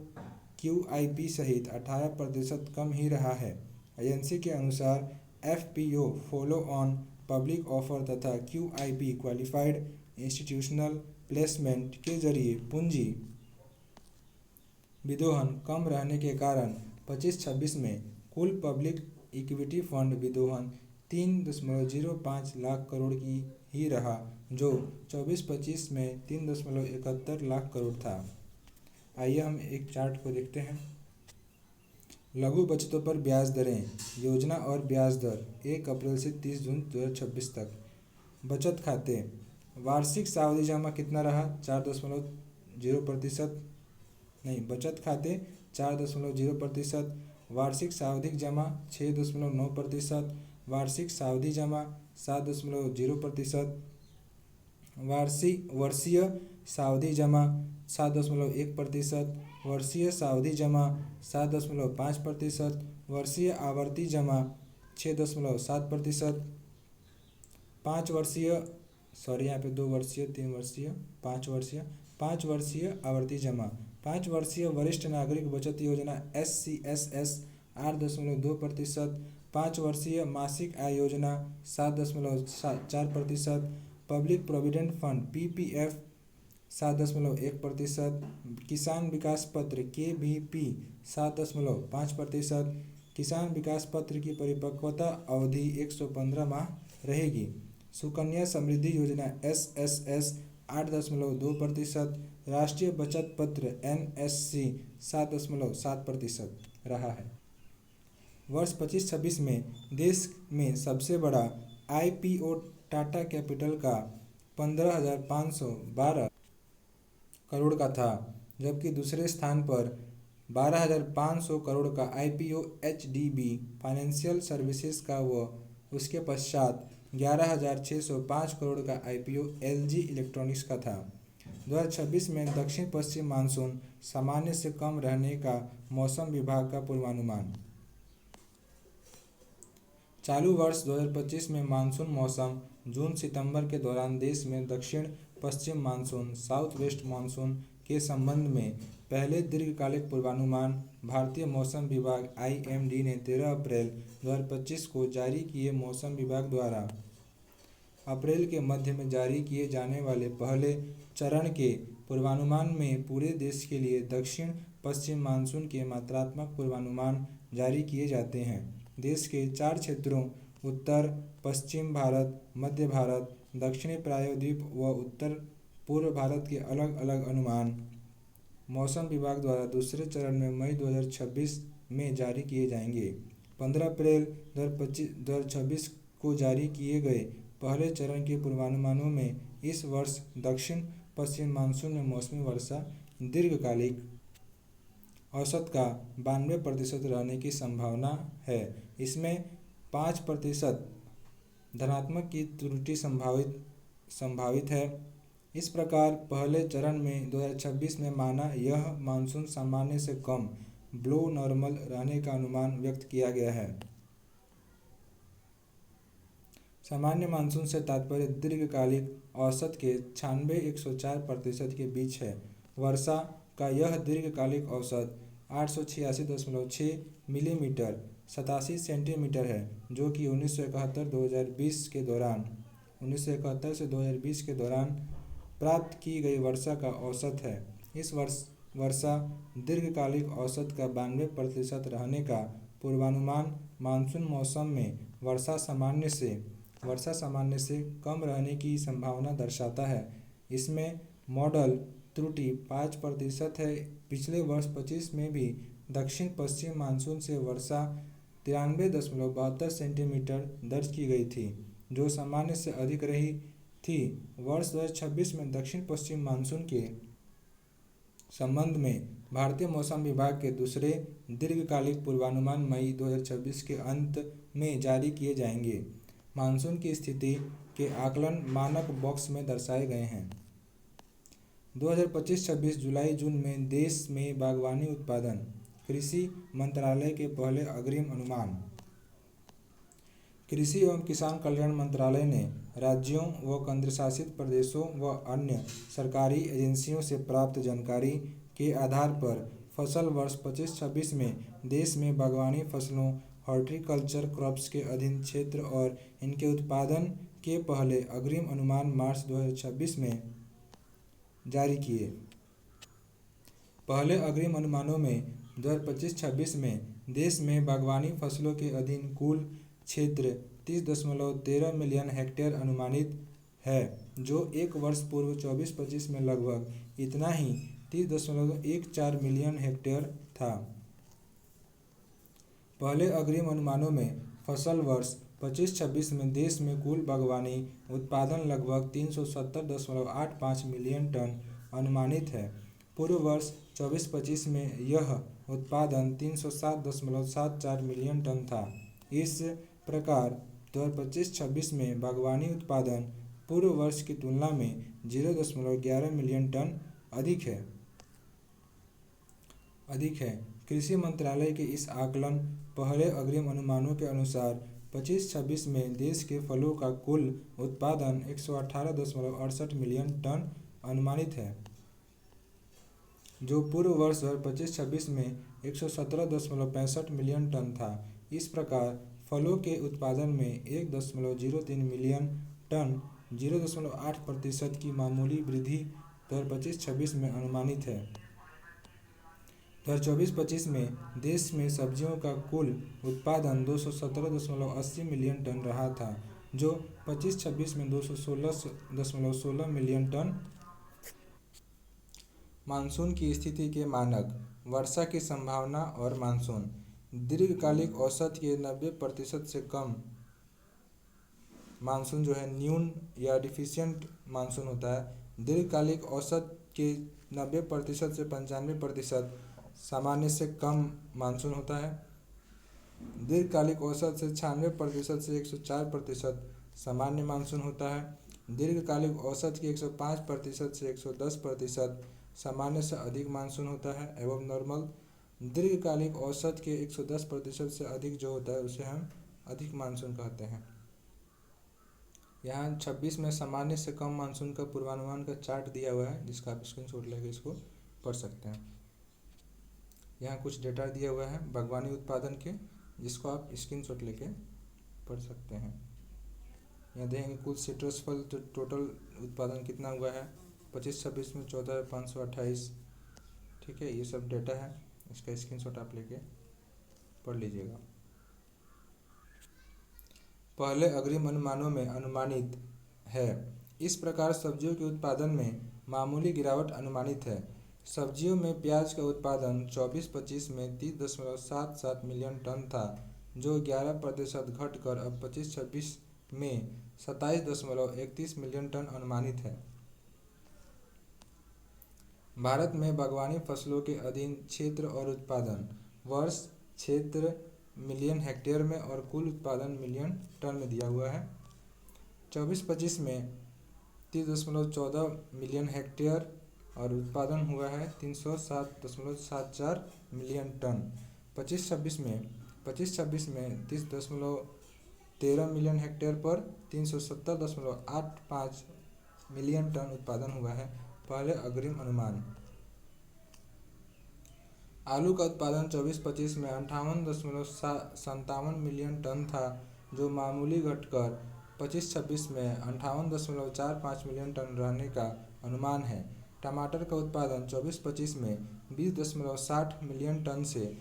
A: QIP सहित 18% कम ही रहा है। एजेंसी के अनुसार FPO follow on public offer तथा QIP क्वालिफाइड इंस्टीट्यूशनल प्लेसमेंट के जरिए पूंजी विदोहन कम रहने के कारण 25-26 में कुल पब्लिक इक्विटी फंड विदोहन 3.05 लाख करोड़ की ही रहा, जो 24-25 में 3.71 लाख करोड़ था। आइए हम एक चार्ट को देखते हैं। लघु बचतों पर ब्याज दरें, योजना और ब्याज दर 1 अप्रैल से 30 जून 2026 तक। बचत खाते वार्षिक सावधि जमा कितना रहा? 4.0%। बचत खाते 4.0%, वार्षिक सावधिक जमा 6.9%, वार्षिक सावधि जमा 7.0%, वर्षीय सावधि जमा 7.1%, वर्षीय सावधि जमा 7.5%, वर्षीय आवर्ती जमा 6.7%, 5 वर्षीय 2 वर्षीय 3 वर्षीय 5 वर्षीय आवर्ती जमा। 5 वर्षीय वरिष्ठ नागरिक बचत योजना SCSS 8.2%, 5 वर्षीय मासिक आय योजना 7.4%, पब्लिक प्रोविडेंट फंड PPF 7.1%, किसान विकास पत्र KVP 7.5%। किसान विकास पत्र की परिपक्वता अवधि 115 माह रहेगी। सुकन्या समृद्धि योजना SSS 8.2%, राष्ट्रीय बचत पत्र NSC 7.7% रहा है। वर्ष 25-26 में देश में सबसे बड़ा IPO टाटा कैपिटल का 15,512 करोड़ का था, जबकि दूसरे स्थान पर 12,500 करोड़ का IPO HDB फाइनेंशियल सर्विसेज का व उसके पश्चात 11,605 करोड़ का IPO LG इलेक्ट्रॉनिक्स का था। 2026 में दक्षिण पश्चिम मानसून सामान्य से कम रहने का मौसम विभाग का पूर्वानुमान। चालू वर्ष 2025 में मानसून मौसम जून सितंबर के दौरान देश में दक्षिण पश्चिम मानसून साउथ वेस्ट मानसून के संबंध में पहले दीर्घकालिक पूर्वानुमान भारतीय मौसम विभाग IMD ने 13 अप्रैल 2025 को जारी किए। मौसम विभाग द्वारा अप्रैल के मध्य में जारी किए जाने वाले पहले चरण के पूर्वानुमान में पूरे देश के लिए दक्षिण पश्चिम मानसून के मात्रात्मक पूर्वानुमान जारी किए जाते हैं। देश के 4 क्षेत्रों उत्तर पश्चिम भारत, मध्य भारत, दक्षिणी प्रायद्वीप व उत्तर पूर्व भारत के अलग अलग अनुमान मौसम विभाग द्वारा दूसरे चरण में मई 2026 में जारी किए जाएंगे। 15 अप्रैल 2026 को जारी किए गए पहले चरण के पूर्वानुमानों में इस वर्ष दक्षिण पश्चिम मानसून में मौसमी वर्षा दीर्घकालिक औसत का 92% रहने की संभावना है। इसमें 5% धनात्मक की त्रुटि संभावित है। इस प्रकार पहले चरण में 2026 में माना यह मानसून सामान्य से कम बिलो नॉर्मल रहने का अनुमान व्यक्त किया गया है। सामान्य मानसून से तात्पर्य दीर्घकालिक औसत के 96-104% के बीच है। वर्षा का यह दीर्घकालिक औसत 886.6 मिलीमीटर 87 सेंटीमीटर है, जो कि 1971 से 2020 के दौरान प्राप्त की गई वर्षा का औसत है। इस वर्षा दीर्घकालिक औसत का 92% रहने का पूर्वानुमान मानसून मौसम में वर्षा सामान्य से कम रहने की संभावना दर्शाता है। इसमें मॉडल त्रुटि 5% है। पिछले वर्ष 25 में भी दक्षिण पश्चिम मानसून से वर्षा 93.72 सेंटीमीटर दर्ज की गई थी, जो सामान्य से अधिक रही थी। वर्ष 2026 में दक्षिण पश्चिम मानसून के संबंध में भारतीय मौसम विभाग के दूसरे दीर्घकालिक पूर्वानुमान मई 2026 के अंत में जारी किए जाएंगे। मानसून की स्थिति के आकलन मानक बॉक्स में दर्शाए गए हैं। 2025-26 जुलाई-जून में देश में बागवानी उत्पादन। कृषि मंत्रालय के पहले अग्रिम अनुमान। कृषि एवं किसान कल्याण मंत्रालय ने राज्यों व केंद्रशासित प्रदेशों व अन्य सरकारी एजेंसियों से प्राप्त जानकारी के आधार पर फसल वर्ष 25-26 में देश में बागवानी फसलों हॉर्टिकल्चर क्रॉप्स के अधीन क्षेत्र और इनके उत्पादन के पहले अग्रिम अनुमान मार्च 2026 में जारी किए। पहले अग्रिम अनुमानों में 2025-26 में देश में बागवानी फसलों के अधीन कुल क्षेत्र 30.13 मिलियन हेक्टेयर अनुमानित है, जो एक वर्ष पूर्व 24-25 में लगभग इतना ही 30.14 मिलियन हेक्टेयर था। पहले अग्रिम अनुमानों में फसल वर्ष 25-26 में देश में कुल बागवानी उत्पादन लगभग 370.85 मिलियन टन अनुमानित है। पूर्व वर्ष 24-25 में यह उत्पादन 307.74 मिलियन टन था। इस प्रकार 2025-26 में बागवानी उत्पादन पूर्व वर्ष की तुलना में 0.11 मिलियन टन अधिक है। कृषि मंत्रालय के इस आकलन पहले अग्रिम अनुमानों के अनुसार 25-26 में देश के फलों का कुल उत्पादन 118.68 मिलियन टन अनुमानित है, जो पूर्व वर्ष 2025-26 में 117.65 मिलियन टन था। इस प्रकार फलों के उत्पादन में 1.03 मिलियन टन 0.8% की मामूली वृद्धि 2025-26 में अनुमानित है। 2024-25 में देश में सब्जियों का कुल उत्पादन 217.80 मिलियन टन रहा था, जो 25-26 में 216.16 मिलियन टन। मानसून की स्थिति के मानक, वर्षा की संभावना और मानसून। दीर्घकालिक औसत के 90% से कम मानसून जो है न्यून या डिफिशियंट मानसून होता है। दीर्घकालिक औसत के 90% से 95% सामान्य से कम मानसून होता है। दीर्घकालिक औसत से 96% से 104% सामान्य मानसून होता है। दीर्घकालिक औसत के 105% से 110% सामान्य से अधिक मानसून होता है एवं नॉर्मल। दीर्घकालिक औसत के 110% से अधिक जो होता है उसे हम अधिक मानसून कहते हैं। यहाँ 26 में सामान्य से कम मानसून का पूर्वानुमान का चार्ट दिया हुआ है, जिसका आप स्क्रीनशॉट लेकर इसको पढ़ सकते हैं। यहाँ कुछ डेटा दिया हुआ है बागवानी उत्पादन के, जिसको आप स्क्रीनशॉट लेके पढ़ सकते हैं। यहाँ देखेंगे कुल सिट्रस फल तो टोटल उत्पादन कितना हुआ है 25-26 में 14,528। ठीक है, ये सब डेटा है, इसका स्क्रीनशॉट आप लेके पढ़ लीजिएगा। पहले अग्रिम अनुमानों में अनुमानित है। इस प्रकार सब्जियों के उत्पादन में मामूली गिरावट अनुमानित है। सब्जियों में प्याज का उत्पादन 24-25 में 30.77 मिलियन टन था, जो 11% घटकर अब 25-26 में 27.31 मिलियन टन अनुमानित है। भारत में बागवानी फसलों के अधीन क्षेत्र और उत्पादन वर्ष क्षेत्र मिलियन हेक्टेयर में और कुल उत्पादन मिलियन टन में दिया हुआ है। 24-25 में 30.14 मिलियन हेक्टेयर और उत्पादन हुआ है 307.74 मिलियन टन। 25-26 में 30.13 मिलियन हेक्टेयर पर 370.85 मिलियन टन उत्पादन हुआ है। पहले अग्रिम अनुमान। आलू का उत्पादन 24-25 में 58.57 मिलियन टन था, जो मामूली घटकर 25-26 में 58.45 मिलियन टन रहने का अनुमान है। टमाटर का उत्पादन 24-25 में 20.60 मिलियन टन से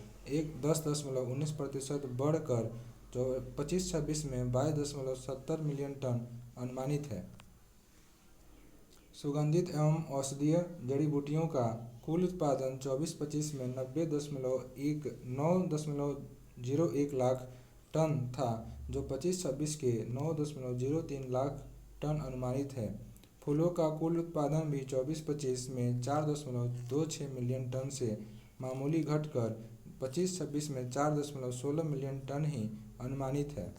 A: 10.19% बढ़कर 25-26 में 22.70 मिलियन टन अनुमानित है। सुगंधित एवं औषधीय जड़ी बूटियों का कुल उत्पादन 24-25 में 9.01 लाख टन था, जो 25-26 के 9.03 लाख टन अनुमानित है। फूलों का कुल उत्पादन भी 24-25 में 4.26 मिलियन टन से मामूली घटकर 25-26 में 4.16 मिलियन टन ही अनुमानित है।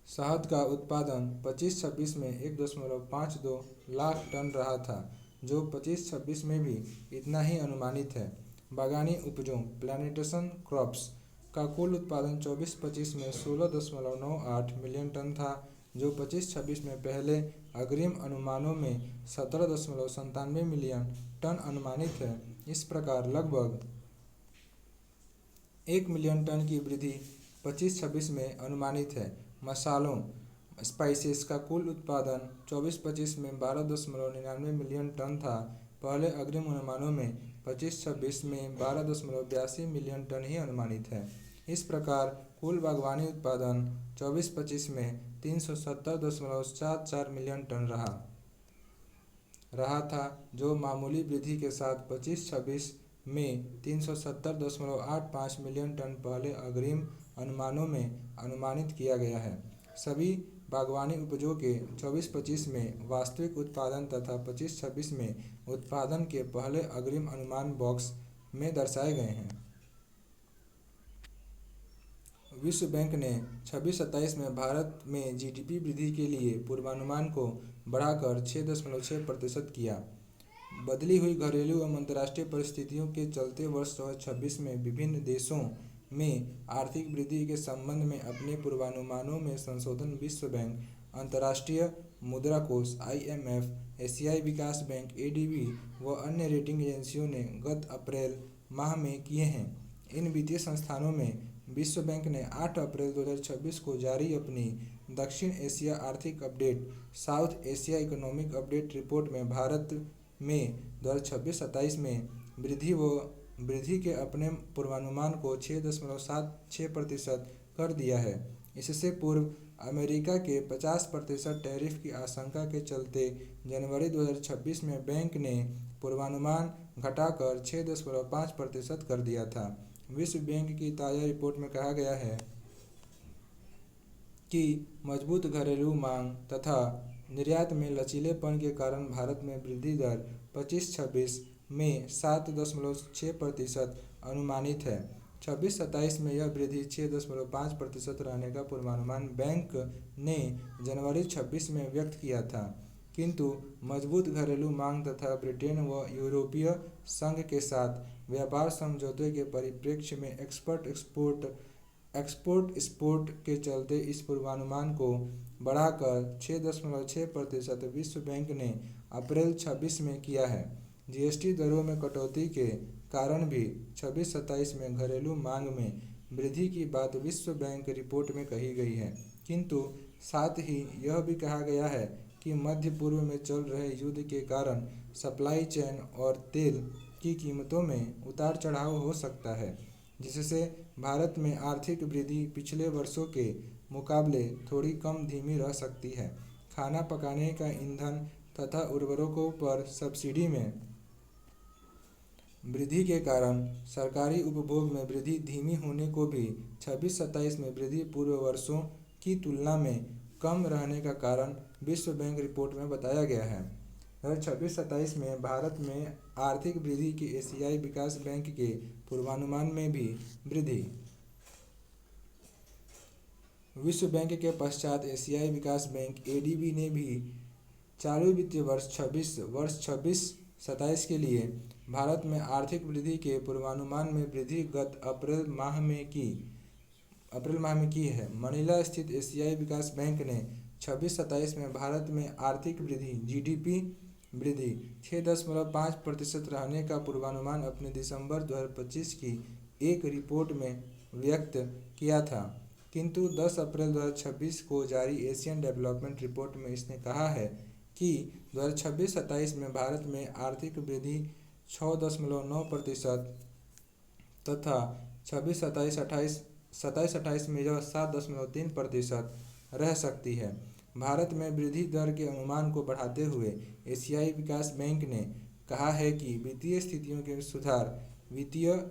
A: शहद का उत्पादन 25-26 में 1.52 लाख टन रहा था, जो 25-26 में भी इतना ही अनुमानित है। बागानी उपजों प्लांटेशन क्रॉप्स का कुल उत्पादन 24-25 में 16.98 मिलियन टन था, जो 25-26 में पहले अग्रिम अनुमानों में 17.97 मिलियन टन अनुमानित है। इस प्रकार लगभग 1 मिलियन टन की वृद्धि 25-26 में अनुमानित है। मसालों स्पाइसेस का कुल उत्पादन 24-25 में 12.99 मिलियन टन था, पहले अग्रिम अनुमानों में 25-26 में 12.82 मिलियन टन ही अनुमानित है। इस प्रकार कुल बागवानी उत्पादन 24-25 में 370.74 मिलियन टन रहा था, जो मामूली वृद्धि के साथ 25-26 में 370.85 मिलियन टन पहले अग्रिम अनुमानों में अनुमानित किया गया है। सभी बागवानी उपजों के 24-25 में वास्तविक उत्पादन तथा 25-26 में उत्पादन के पहले अग्रिम अनुमान बॉक्स में दर्शाए गए हैं। विश्व बैंक ने 26-27 में भारत में जीडीपी वृद्धि के लिए पूर्वानुमान को बढ़ाकर 6.6% किया। बदली हुई घरेलू एवं अंतर्राष्ट्रीय परिस्थितियों के चलते वर्ष 2026 में विभिन्न देशों में आर्थिक वृद्धि के संबंध में अपने पूर्वानुमानों में संशोधन विश्व बैंक, अंतर्राष्ट्रीय मुद्रा कोष IMF, एशियाई विकास बैंक ADB व अन्य रेटिंग एजेंसियों ने गत अप्रैल माह में किए हैं। इन वित्तीय संस्थानों में विश्व बैंक ने 8 अप्रैल 2026 को जारी अपनी दक्षिण एशिया आर्थिक update south Asia economic update report में भारत में 2026-27 में वृद्धि के अपने पूर्वानुमान को 6.76% कर दिया है। इससे पूर्व अमेरिका के 50% टैरिफ की आशंका के चलते जनवरी 2026 में बैंक ने पूर्वानुमान घटाकर 6.5% कर दिया था। विश्व बैंक की ताज़ा रिपोर्ट में कहा गया है कि मजबूत घरेलू मांग तथा निर्यात में लचीलेपन के कारण भारत में वृद्धि दर 25-26 में 7.6% अनुमानित है। 26-27 में यह वृद्धि 6.5% रहने का पूर्वानुमान बैंक ने जनवरी 26 में व्यक्त किया था, किंतु मजबूत घरेलू मांग तथा ब्रिटेन व यूरोपीय संघ के साथ व्यापार समझौते के परिप्रेक्ष्य में एक्सपोर्ट के चलते इस पूर्वानुमान को बढ़ाकर 6.6% विश्व बैंक ने अप्रैल 26 में किया है। जीएसटी दरों में कटौती के कारण भी 26-27 में घरेलू मांग में वृद्धि की बात विश्व बैंक रिपोर्ट में कही गई है, किंतु साथ ही यह भी कहा गया है कि मध्य पूर्व में चल रहे युद्ध के कारण सप्लाई चेन और तेल की कीमतों में उतार चढ़ाव हो सकता है, जिससे भारत में आर्थिक वृद्धि पिछले वर्षों के मुकाबले थोड़ी कम धीमी रह सकती है। खाना पकाने का ईंधन तथा उर्वरकों पर सब्सिडी में वृद्धि के कारण सरकारी उपभोग में वृद्धि धीमी होने को भी 26-27 में वृद्धि पूर्व वर्षों की तुलना में कम रहने का कारण विश्व बैंक रिपोर्ट में बताया गया है। 2026-27 में भारत में आर्थिक वृद्धि के एशियाई विकास बैंक के पूर्वानुमान में भी वृद्धि। विश्व बैंक के पश्चात एशियाई विकास बैंक एडीबी ने भी चालू वित्तीय वर्ष 26-27 के लिए भारत में आर्थिक वृद्धि के पूर्वानुमान में वृद्धि गत अप्रैल माह में की है। मनीला स्थित एशियाई विकास बैंक ने 26-27 में भारत में आर्थिक वृद्धि जीडीपी वृद्धि 6.5% रहने का पूर्वानुमान अपने दिसंबर 2025 की एक रिपोर्ट में व्यक्त किया था, किंतु 10 अप्रैल 2026 को जारी एशियन डेवलपमेंट रिपोर्ट में इसने कहा है कि 2026-27 में भारत में आर्थिक वृद्धि 6.9% तथा 27-28 में यह 7.3% रह सकती है। भारत में वृद्धि दर के अनुमान को बढ़ाते हुए एशियाई विकास बैंक ने कहा है कि वित्तीय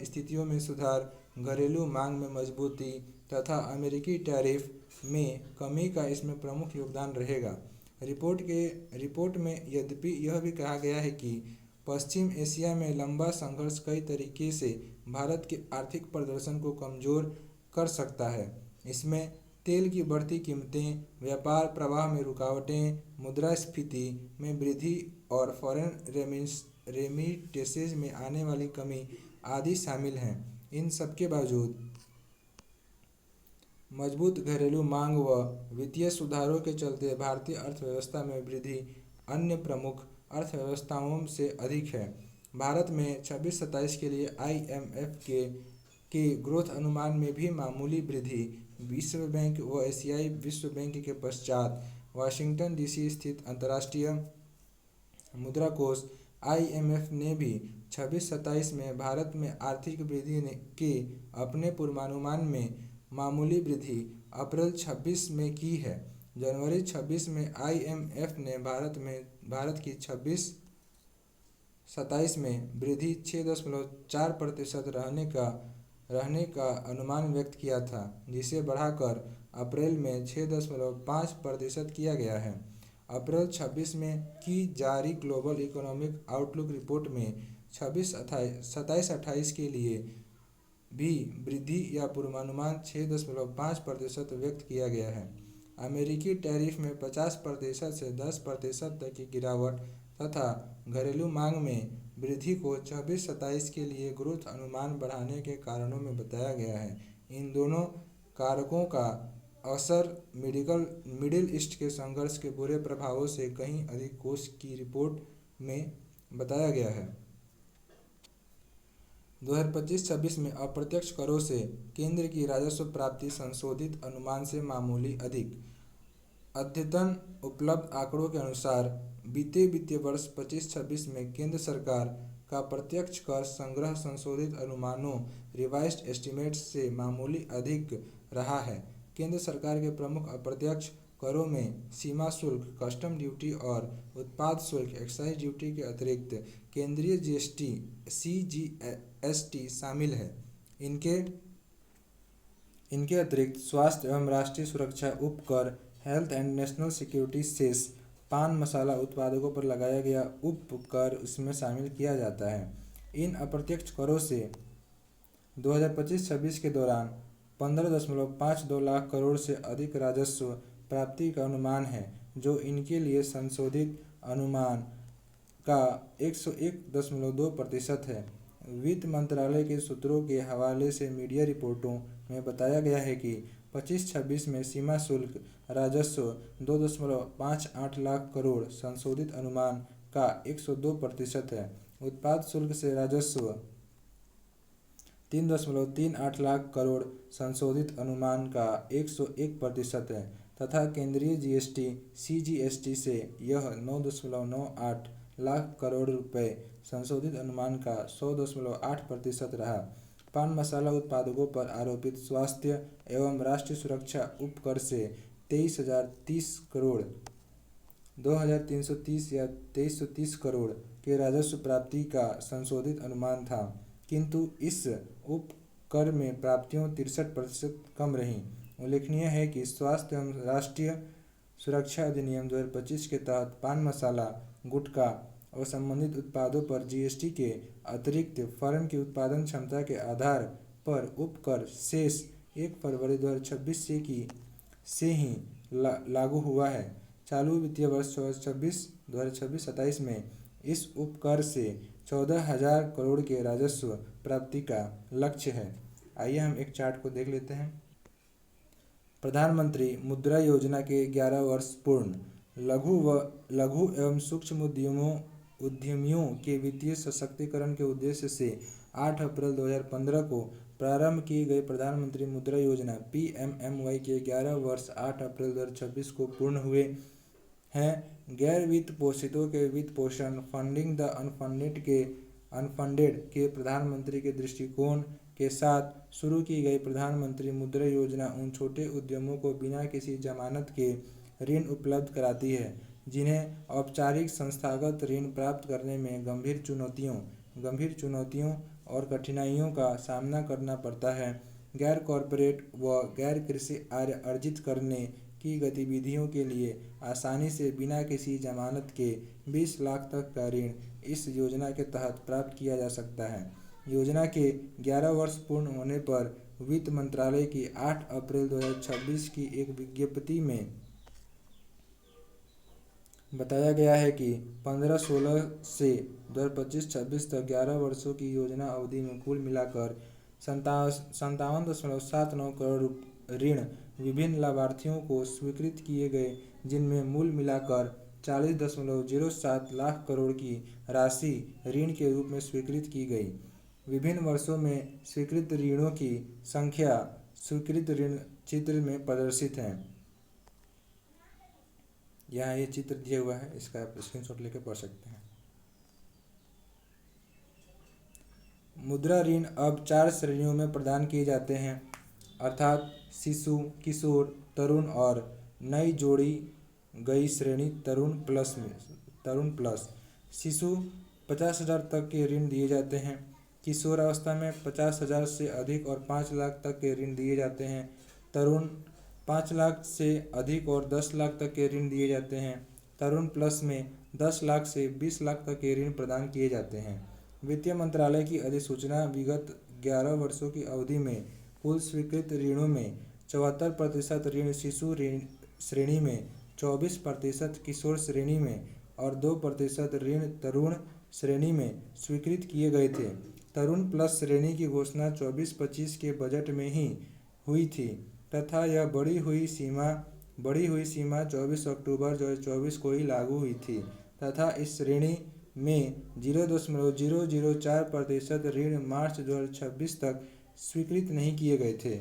A: स्थितियों में सुधार, घरेलू मांग में मजबूती तथा अमेरिकी टैरिफ में कमी का इसमें प्रमुख योगदान रहेगा। रिपोर्ट में यद्यपि यह भी कहा गया है कि पश्चिम एशिया में लंबा संघर्ष कई तरीके से भारत के आर्थिक प्रदर्शन को कमजोर कर सकता है। इसमें तेल की बढ़ती कीमतें, व्यापार प्रवाह में रुकावटें, मुद्रास्फीति में वृद्धि और फॉरेन रेमिटेंसेज में आने वाली कमी आदि शामिल हैं। इन सबके बावजूद मजबूत घरेलू मांग व वित्तीय सुधारों के चलते भारतीय अर्थव्यवस्था में वृद्धि अन्य प्रमुख अर्थव्यवस्थाओं से अधिक है। भारत में 26-27 के लिए IMF के ग्रोथ अनुमान में भी मामूली वृद्धि। विश्व बैंक व एशियाई विश्व बैंक के पश्चात वाशिंगटन डीसी स्थित अंतर्राष्ट्रीय मुद्रा कोष IMF ने भी 26-27 में भारत में आर्थिक वृद्धि के अपने पूर्वानुमान में मामूली वृद्धि अप्रैल 26 में की है। जनवरी 26 में IMF ने भारत की 26-27 में वृद्धि 6.4% रहने का अनुमान व्यक्त किया था, जिसे बढ़ाकर अप्रैल में 6.5% किया गया है। अप्रैल 26 में की जारी ग्लोबल इकोनॉमिक आउटलुक रिपोर्ट में 27-28 के लिए भी वृद्धि या पूर्वानुमान 6.5% व्यक्त किया गया है। अमेरिकी टैरिफ में 50% से 10% तक की गिरावट तथा घरेलू मांग में वृद्धि को 26-27 के लिए ग्रोथ अनुमान बढ़ाने के कारणों में बताया गया है। इन दोनों कारकों का असर मिडिल ईस्ट के संघर्ष के बुरे प्रभावों से कहीं अधिक कोष की रिपोर्ट में बताया गया है। 2025-26 में अप्रत्यक्ष करों से केंद्र की राजस्व प्राप्ति संशोधित अनुमान से मामूली अधिक। अद्यतन उपलब्ध आंकड़ों के अनुसार बीते वित्तीय वर्ष 25-26 में केंद्र सरकार का प्रत्यक्ष कर संग्रह संशोधित अनुमानों रिवाइज्ड एस्टीमेट्स से मामूली अधिक रहा है। केंद्र सरकार के प्रमुख अप्रत्यक्ष करों में सीमा शुल्क, कस्टम ड्यूटी और उत्पाद शुल्क एक्साइज ड्यूटी के अतिरिक्त केंद्रीय जीएसटी CGST शामिल है। इनके अतिरिक्त स्वास्थ्य एवं राष्ट्रीय सुरक्षा उपकर, health and national security cess, pan masala उत्पादकों पर लगाया गया उपकर इसमें शामिल किया जाता है। इन अप्रत्यक्ष करों से 2025-26 के दौरान 15.52 लाख करोड़ से अधिक राजस्व प्राप्ति का अनुमान है, जो इनके लिए संशोधित अनुमान का 101.2% है। वित्त मंत्रालय के सूत्रों के हवाले से मीडिया रिपोर्टों में बताया गया है कि 25-26 में सीमा शुल्क राजस्व 2.58 लाख करोड़ संशोधित अनुमान का 102% है। उत्पाद शुल्क से राजस्व 3.38 लाख करोड़ संशोधित अनुमान का 101% है तथा केंद्रीय जीएसटी CGST से यह 9.98 लाख करोड़ रुपए संशोधित अनुमान का 100.8% रहा। पान मसाला उत्पादकों पर आरोपित स्वास्थ्य एवं राष्ट्रीय सुरक्षा उपकर से 23,030 करोड़ 2,330 या 2330 करोड़ के राजस्व प्राप्ति का संशोधित अनुमान था, किंतु इस उपकर में प्राप्तियां 63% कम रहीं। उल्लेखनीय है कि स्वास्थ्य एवं राष्ट्रीय सुरक्षा अधिनियम 2025 के तहत पान मसाला गुटखा और संबंधित उत्पादों पर जीएसटी के अतिरिक्त फर्म की उत्पादन क्षमता के आधार पर उपकर शेष 1 फरवरी 2026 से ही लागू हुआ है। चालू वित्तीय वर्ष 2026-27 में इस उपकर से 14,000 करोड़ के राजस्व प्राप्ति का लक्ष्य है। आइए हम एक चार्ट को देख लेते हैं। प्रधानमंत्री मुद्रा योजना के 11 वर्ष पूर्ण। लघु एवं सूक्ष्म उद्यमियों के वित्तीय सशक्तिकरण के उद्देश्य से 8 अप्रैल 2015 को प्रारंभ की गई प्रधानमंत्री मुद्रा योजना PMMY के 11 वर्ष 8 अप्रैल 2026 को पूर्ण हुए हैं। गैर वित्त पोषितों के वित्त पोषण, फंडिंग द अनफंडेड के प्रधानमंत्री के दृष्टिकोण के साथ शुरू की गई प्रधानमंत्री मुद्रा योजना उन छोटे उद्यमों को बिना किसी जमानत के ऋण उपलब्ध कराती है जिन्हें औपचारिक संस्थागत ऋण प्राप्त करने में गंभीर चुनौतियों और कठिनाइयों का सामना करना पड़ता है। गैर कॉरपोरेट व गैर कृषि आय अर्जित करने की गतिविधियों के लिए आसानी से बिना किसी जमानत के 20 लाख तक का ऋण इस योजना के तहत प्राप्त किया जा सकता है। योजना के 11 वर्ष पूर्ण होने पर वित्त मंत्रालय की 8 अप्रैल 2026 की एक विज्ञप्ति में बताया गया है कि 15-16 से 2025-26 तक 11 वर्षों की योजना अवधि में कुल मिलाकर 57.79 करोड़ ऋण विभिन्न लाभार्थियों को स्वीकृत किए गए, जिनमें मूल मिलाकर 40.07 लाख करोड़ की राशि ऋण के रूप में स्वीकृत की गई। विभिन्न वर्षों में स्वीकृत ऋणों की संख्या स्वीकृत ऋण चित्र में प्रदर्शित है। यहाँ ये चित्र दिया हुआ है, इसका आप स्क्रीनशॉट लेकर पढ़ सकते हैं। मुद्रा ऋण अब 4 श्रेणियों में प्रदान किए जाते हैं, अर्थात शिशु, किशोर, तरुण और नई जोड़ी गई श्रेणी तरुण प्लस। शिशु 50,000 तक के ऋण दिए जाते हैं। किशोर अवस्था में 50,000 से अधिक और 5 लाख तक के ऋण दिए जाते हैं। तरुण 5 लाख से अधिक और 10 लाख तक के ऋण दिए जाते हैं। तरुण प्लस में 10 लाख से 20 लाख तक के ऋण प्रदान किए जाते हैं। वित्त मंत्रालय की अधिसूचना विगत 11 वर्षों की अवधि में कुल स्वीकृत ऋणों में 74% ऋण शिशु श्रेणी में, 24% किशोर श्रेणी में और 2% ऋण तरुण श्रेणी में स्वीकृत किए गए थे। तरुण प्लस श्रेणी की घोषणा 24-25 के बजट में ही हुई थी तथा यह बढ़ी हुई सीमा 24 अक्टूबर 2024 को ही लागू हुई थी तथा इस श्रेणी में 0.004% ऋण मार्च 2026 तक स्वीकृत नहीं किए गए थे।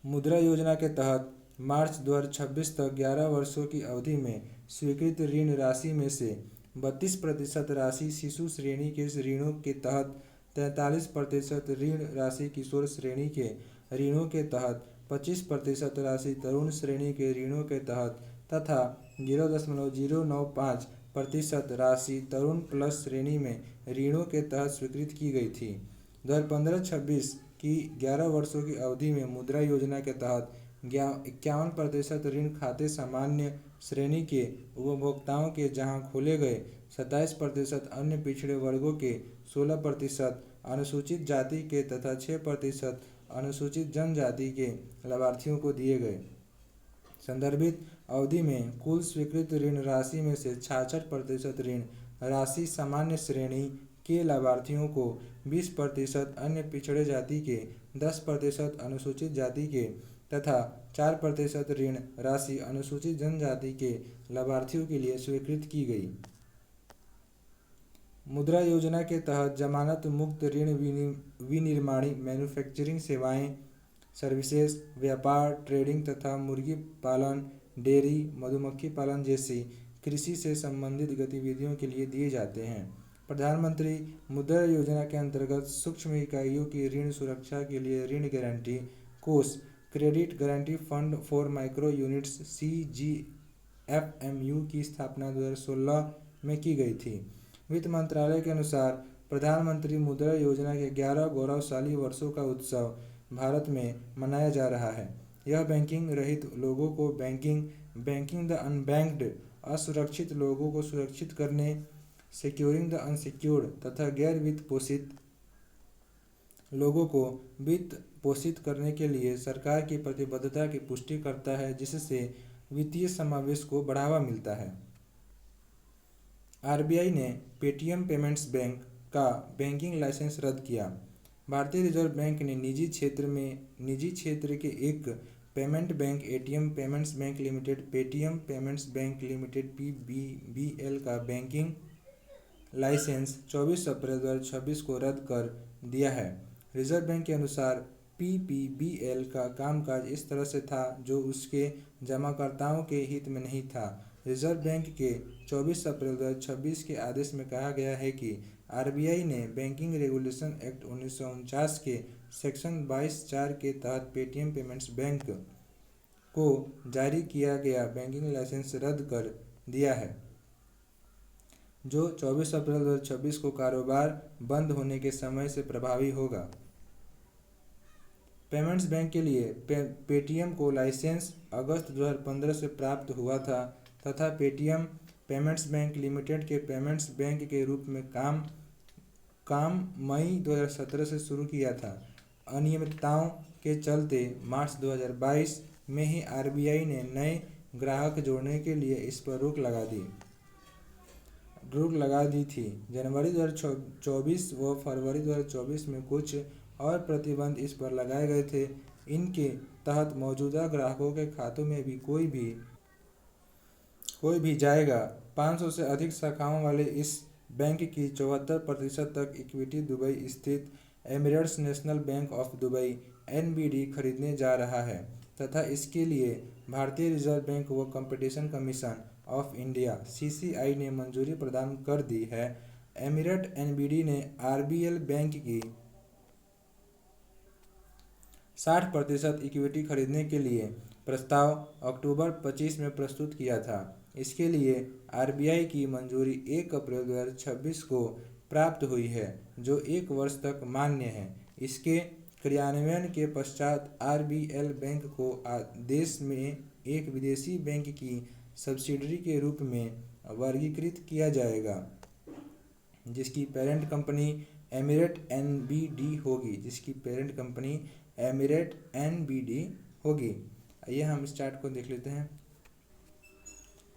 A: मुद्रा योजना के तहत मार्च 2026 तक 11 वर्षों की अवधि में स्वीकृत ऋण राशि में से 32% राशि शिशु श्रेणी के ऋणों के तहत, 43% ऋण राशि किशोर श्रेणी के ऋणों के तहत, 25% राशि तरुण श्रेणी के ऋणों के तहत तथा 0.095% राशि तरुण प्लस श्रेणी में ऋणों के तहत स्वीकृत की गई थी। 2015-26 की 11 वर्षों की अवधि में मुद्रा योजना के तहत 51% ऋण खाते सामान्य श्रेणी के उपभोक्ताओं के जहां खोले गए, 27% अन्य पिछड़े वर्गों के, 16% अनुसूचित जाति के तथा 6% अनुसूचित जनजाति के लाभार्थियों को दिए गए। संदर्भित अवधि में कुल स्वीकृत ऋण राशि में से 66% ऋण राशि सामान्य श्रेणी के लाभार्थियों को, 20% अन्य पिछड़े जाति के, 10% अनुसूचित जाति के तथा 4% ऋण राशि अनुसूचित जनजाति के लाभार्थियों के लिए स्वीकृत की गई। मुद्रा योजना के तहत जमानत मुक्त ऋण विनिर्माणी, मैन्युफैक्चरिंग सेवाएं, सर्विसेज, व्यापार, ट्रेडिंग तथा मुर्गी पालन, डेयरी, मधुमक्खी पालन जैसी कृषि से संबंधित गतिविधियों के लिए दिए जाते हैं। प्रधानमंत्री मुद्रा योजना के अंतर्गत सूक्ष्म इकाइयों की ऋण सुरक्षा के लिए ऋण गारंटी कोष, credit guarantee fund for micro units CGFMU की स्थापना 2016 में की गई थी। वित्त मंत्रालय के अनुसार प्रधानमंत्री मुद्रा योजना के 11 गौरवशाली वर्षों का उत्सव भारत में मनाया जा रहा है। यह बैंकिंग रहित लोगों को बैंकिंग द अनबैंक्ड असुरक्षित लोगों को सुरक्षित करने, सिक्योरिंग द अनसिक्योर्ड तथा गैर वित्त पोषित लोगों को वित्त पोषित करने के लिए सरकार की प्रतिबद्धता की पुष्टि करता है, जिससे वित्तीय समावेश को बढ़ावा मिलता है। आरबीआई ने पेटीएम पेमेंट्स बैंक का बैंकिंग लाइसेंस रद्द किया। भारतीय रिजर्व बैंक ने निजी क्षेत्र के एक payment bank ATM payments bank limited Paytm payments bank limited PBBL का बैंकिंग लाइसेंस 24 अप्रैल 2026 को रद्द कर दिया है। रिजर्व बैंक के अनुसार पीपीबीएल का कामकाज इस तरह से था जो उसके जमाकर्ताओं के हित में नहीं था। रिजर्व बैंक के 24 अप्रैल 2026 के आदेश में कहा गया है कि आरबीआई ने बैंकिंग रेगुलेशन एक्ट 1949 के सेक्शन 22(4) के तहत पेटीएम पेमेंट्स बैंक को जारी किया गया बैंकिंग लाइसेंस रद्द कर दिया है, जो 24 अप्रैल 2026 को कारोबार बंद होने के समय से प्रभावी होगा। पेमेंट्स बैंक के लिए पेटीएम को लाइसेंस अगस्त 2015 से प्राप्त हुआ था तथा पेटीएम पेमेंट्स बैंक लिमिटेड के पेमेंट्स बैंक के रूप में काम मई 2017 से शुरू किया था। अनियमितताओं के चलते मार्च 2022 में ही आरबीआई ने नए ग्राहक जोड़ने के लिए इस पर रोक लगा दी थी। जनवरी 2024 व फरवरी 2024 में कुछ और प्रतिबंध इस पर लगाए गए थे। इनके तहत मौजूदा ग्राहकों के खातों में भी कोई भी जाएगा। 500 से अधिक शाखाओं वाले इस बैंक की 74% तक इक्विटी दुबई स्थित Emirates national bank of Dubai (NBD) खरीदने जा रहा है तथा इसके लिए भारतीय रिजर्व बैंक व competition commission of India (CCI) ने मंजूरी प्रदान कर दी है। एमिरेट एनबीडी ने आरबीएल बैंक की 60% इक्विटी खरीदने के लिए प्रस्ताव अक्टूबर 25 में प्रस्तुत किया था। इसके लिए आरबीआई की मंजूरी 1 अप्रैल 2026 को प्राप्त हुई है, जो 1 वर्ष तक मान्य है। इसके क्रियान्वयन के पश्चात आरबीएल बैंक को देश में एक विदेशी बैंक की सब्सिडियरी के रूप में वर्गीकृत किया जाएगा, जिसकी पेरेंट कंपनी एमिरेट एनबीडी होगी। आइए हम इस चार्ट को देख लेते हैं।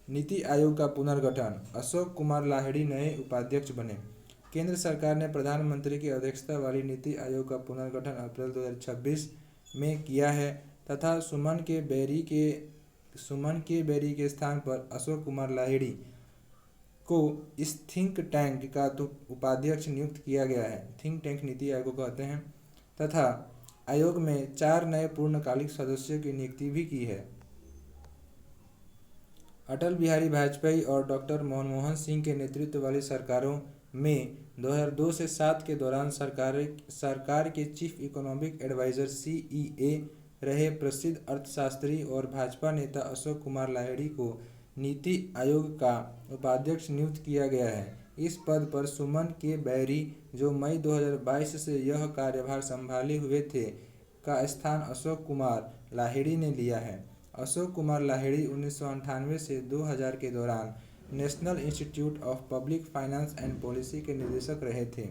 A: नीति आयोग का पुनर्गठन, अशोक कुमार लाहिड़ी नए उपाध्यक्ष बने। केंद्र सरकार ने प्रधानमंत्री की अध्यक्षता वाली नीति आयोग का पुनर्गठन अप्रैल 2026 में किया है तथा सुमन के बेरी के स्थान पर अशोक कुमार लाहिड़ी को इस थिंक टैंक का उपाध्यक्ष नियुक्त किया गया है। थिंक टैंक नीति आयोग को कहते हैं तथा आयोग में 4 नए पूर्णकालिक सदस्यों की नियुक्ति भी की है। अटल बिहारी वाजपेयी और डॉक्टर मनमोहन सिंह के नेतृत्व वाली सरकारों में 2002 से 7 के दौरान सरकार के चीफ इकोनॉमिक एडवाइजर (सीईए) रहे प्रसिद्ध अर्थशास्त्री और भाजपा नेता अशोक कुमार लाहिड़ी को नीति आयोग का उपाध्यक्ष नियुक्त किया गया है। इस पद पर सुमन के बैरी, जो मई 2022 से यह कार्यभार संभाले हुए थे, का स्थान अशोक कुमार लाहिड़ी ने लिया है। अशोक कुमार लाहिड़ी 1998 से 2000 के दौरान national institute of public finance and policy के निदेशक रहे थे।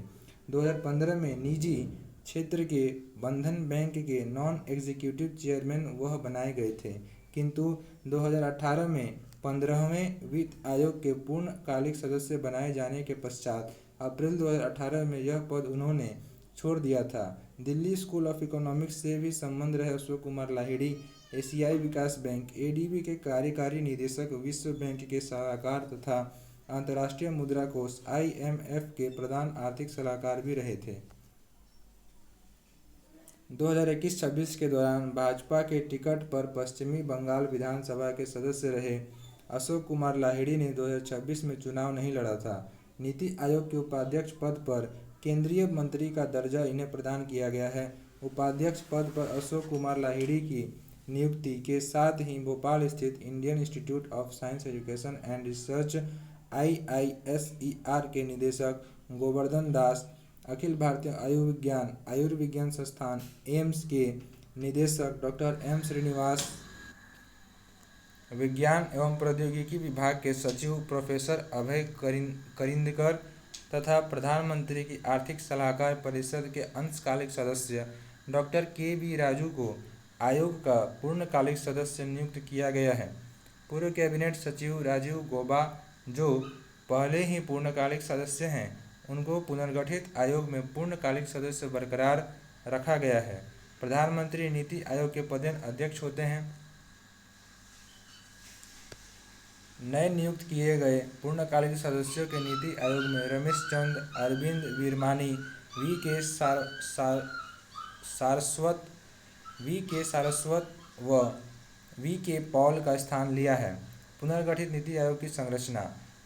A: 2015 में निजी क्षेत्र के बंधन बैंक के नॉन एग्जीक्यूटिव चेयरमैन वह बनाए गए थे, किंतु 2018 में 15वें वित्त आयोग के पूर्णकालिक सदस्य बनाए जाने के पश्चात अप्रैल 2018 में यह पद उन्होंने छोड़ दिया था। दिल्ली स्कूल ऑफ इकोनॉमिक्स से भी संबंध रहे अशोक कुमार लाहिड़ी एशियाई विकास बैंक (एडीबी) के कार्यकारी निदेशक, विश्व बैंक के सलाहकार तथा अंतर्राष्ट्रीय मुद्रा कोष (आईएमएफ) के प्रधान आर्थिक सलाहकार भी रहे थे। 2021-26 के दौरान भाजपा के टिकट पर पश्चिमी बंगाल विधानसभा के सदस्य रहे अशोक कुमार लाहिड़ी ने 2026 में चुनाव नहीं लड़ा था। नीति आयोग के उपाध्यक्ष पद पर केंद्रीय मंत्री का दर्जा इन्हें प्रदान किया गया है। उपाध्यक्ष पद पर अशोक कुमार लाहिड़ी की नियुक्ति के साथ ही भोपाल स्थित Indian institute of science education and research (IISER) के निदेशक गोवर्धन दास, अखिल भारतीय आयुर्विज्ञान संस्थान (एम्स) के निदेशक डॉक्टर एम श्रीनिवास विज्ञान एवं प्रौद्योगिकी विभाग के सचिव प्रोफेसर अभय करिंदकर तथा प्रधानमंत्री की आर्थिक सलाहकार परिषद के अंशकालिक सदस्य डॉक्टर के.वी. राजू को आयोग का पूर्णकालिक सदस्य नियुक्त किया गया है। पूर्व कैबिनेट सचिव राजीव गौबा, जो पहले ही पूर्णकालिक सदस्य हैं, उनको पुनर्गठित आयोग में पूर्णकालिक सदस्य बरकरार रखा गया है। प्रधानमंत्री नीति आयोग के पदेन अध्यक्ष होते हैं। नए नियुक्त किए गए पूर्णकालिक सदस्यों के नीति आयोग में रमेश चंद, अरविंद वीरमानी, वी के सारस्वत व वी के पॉल का स्थान लिया है। पुनर्गठित नीति आयोग की संरचना।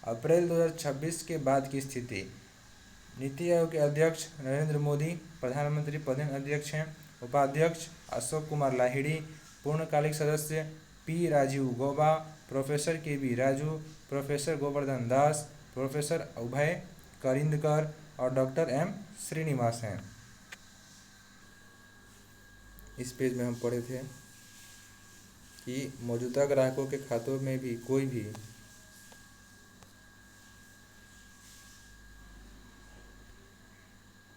A: अप्रैल 2026 के बाद की स्थिति। नीति आयोग के अध्यक्ष नरेंद्र मोदी, प्रधानमंत्री पदेन अध्यक्ष हैं। उपाध्यक्ष अशोक कुमार लाहिड़ी, पूर्णकालिक सदस्य P. Rajiv Gauba, professor K V. Raju, professor Govardhan Das, professor Abhay Karandikar और डॉक्टर एम. श्रीनिवास हैं। इस पेज में हम पढ़े थे कि मौजूदा ग्राहकों के खातों में भी कोई भी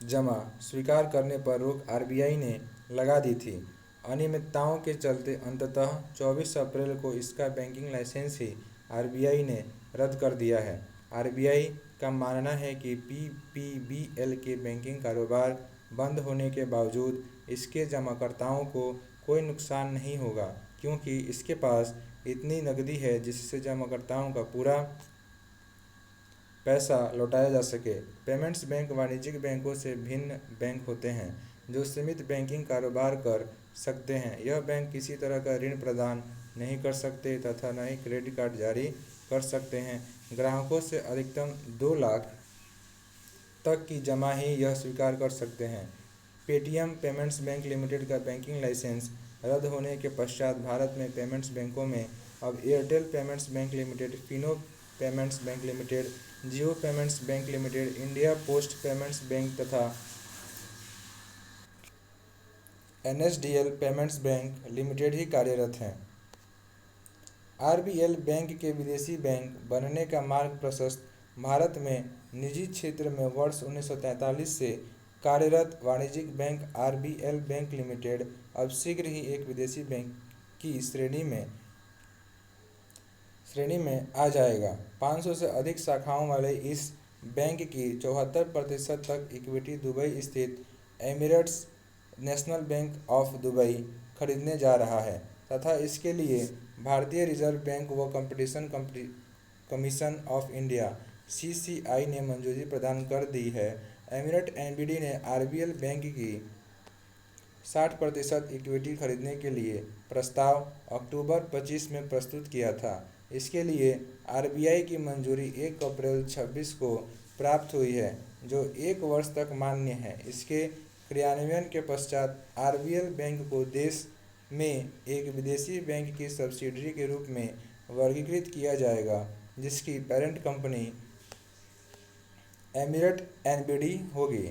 A: जमा स्वीकार करने पर रोक आरबीआई ने लगा दी थी। अनियमितताओं के चलते अंततः 24 अप्रैल को इसका बैंकिंग लाइसेंस ही आरबीआई ने रद्द कर दिया है। आरबीआई का मानना है कि पीपीबीएल के बैंकिंग कारोबार बंद होने के बावजूद इसके जमाकर्ताओं को कोई नुकसान नहीं होगा, क्योंकि इसके पास इतनी नकदी है जिससे जमाकर्ताओं का पूरा पैसा लौटाया जा सके। पेमेंट्स बैंक वाणिज्यिक बैंकों से भिन्न बैंक होते हैं जो सीमित बैंकिंग कारोबार कर सकते हैं। यह बैंक किसी तरह का ऋण प्रदान नहीं कर सकते तथा न ही क्रेडिट कार्ड जारी कर सकते हैं। ग्राहकों से अधिकतम 2 लाख तक की जमा ही यह स्वीकार कर सकते हैं। पेटीएम पेमेंट्स बैंक लिमिटेड का बैंकिंग लाइसेंस रद्द होने के पश्चात भारत में पेमेंट्स बैंकों में अब Airtel payments bank limited, Fino payments bank limited, Jio payments bank limited, India post payments bank तथा एनएसडीएल पेमेंट्स बैंक लिमिटेड ही कार्यरत हैं। आरबीएल बैंक के विदेशी बैंक बनने का मार्ग प्रशस्त। भारत में निजी क्षेत्र में वर्ष 1943 से कार्यरत वाणिज्यिक बैंक आरबीएल बैंक लिमिटेड अब शीघ्र ही एक विदेशी बैंक की श्रेणी में आ जाएगा। 500 से अधिक शाखाओं वाले इस बैंक की 74% तक इक्विटी दुबई स्थित Emirates national bank of Dubai खरीदने जा रहा है तथा इसके लिए भारतीय रिजर्व बैंक व competition commission of India (CCI) ने मंजूरी प्रदान कर दी है। एमिरेट एनबीडी ने आरबीएल बैंक की 60% इक्विटी खरीदने के लिए प्रस्ताव अक्टूबर 25 में प्रस्तुत किया था। इसके लिए आरबीआई की मंजूरी 1 अप्रैल 26 को प्राप्त हुई है, जो 1 वर्ष तक मान्य है। इसके क्रियान्वयन के पश्चात आरबीएल बैंक को देश में एक विदेशी बैंक की सब्सिडियरी के रूप में वर्गीकृत किया जाएगा, जिसकी पेरेंट कंपनी एमिरेट एनबीडी होगी।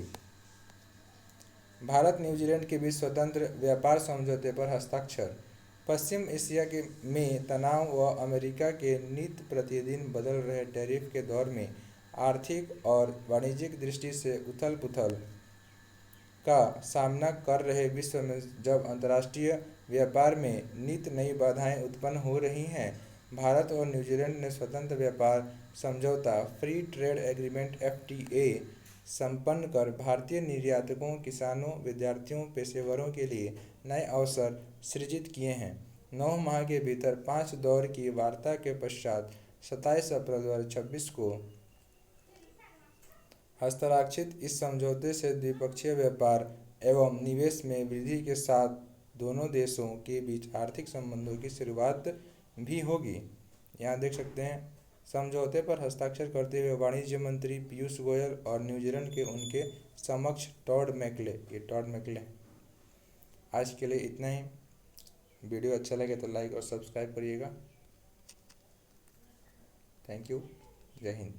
A: भारत न्यूजीलैंड के बीच स्वतंत्र व्यापार समझौते पर हस्ताक्षर। पश्चिम एशिया में तनाव व अमेरिका के नित्य प्रतिदिन बदल रहे टैरिफ के दौर में आर्थिक और वाणिज्यिक दृष्टि से उथल-पुथल का सामना कर रहे विश्व में जब अंतर्राष्ट्रीय व्यापार में नित्य नई बाधाएं उत्पन्न हो रही हैं, भारत और न्यूजीलैंड ने स्वतंत्र व्यापार समझौता फ्री ट्रेड एग्रीमेंट (FTA) संपन्न कर भारतीय निर्यातकों, किसानों, विद्यार्थियों, पेशेवरों के लिए नए अवसर सृजित किए हैं। 9 माह के भीतर 5 दौर की वार्ता के पश्चात 27 अप्रैल 2026 को हस्ताक्षरित इस समझौते से द्विपक्षीय व्यापार एवं निवेश में वृद्धि के साथ दोनों देशों के बीच आर्थिक संबंधों की शुरुआत भी होगी। यहाँ देख सकते हैं, समझौते पर हस्ताक्षर करते हुए वाणिज्य मंत्री पीयूष गोयल और न्यूजीलैंड के उनके समक्ष टॉड मैकले। आज के लिए इतना ही। वीडियो अच्छा लगे तो लाइक और सब्सक्राइब करिएगा। Thank you. जय हिंद।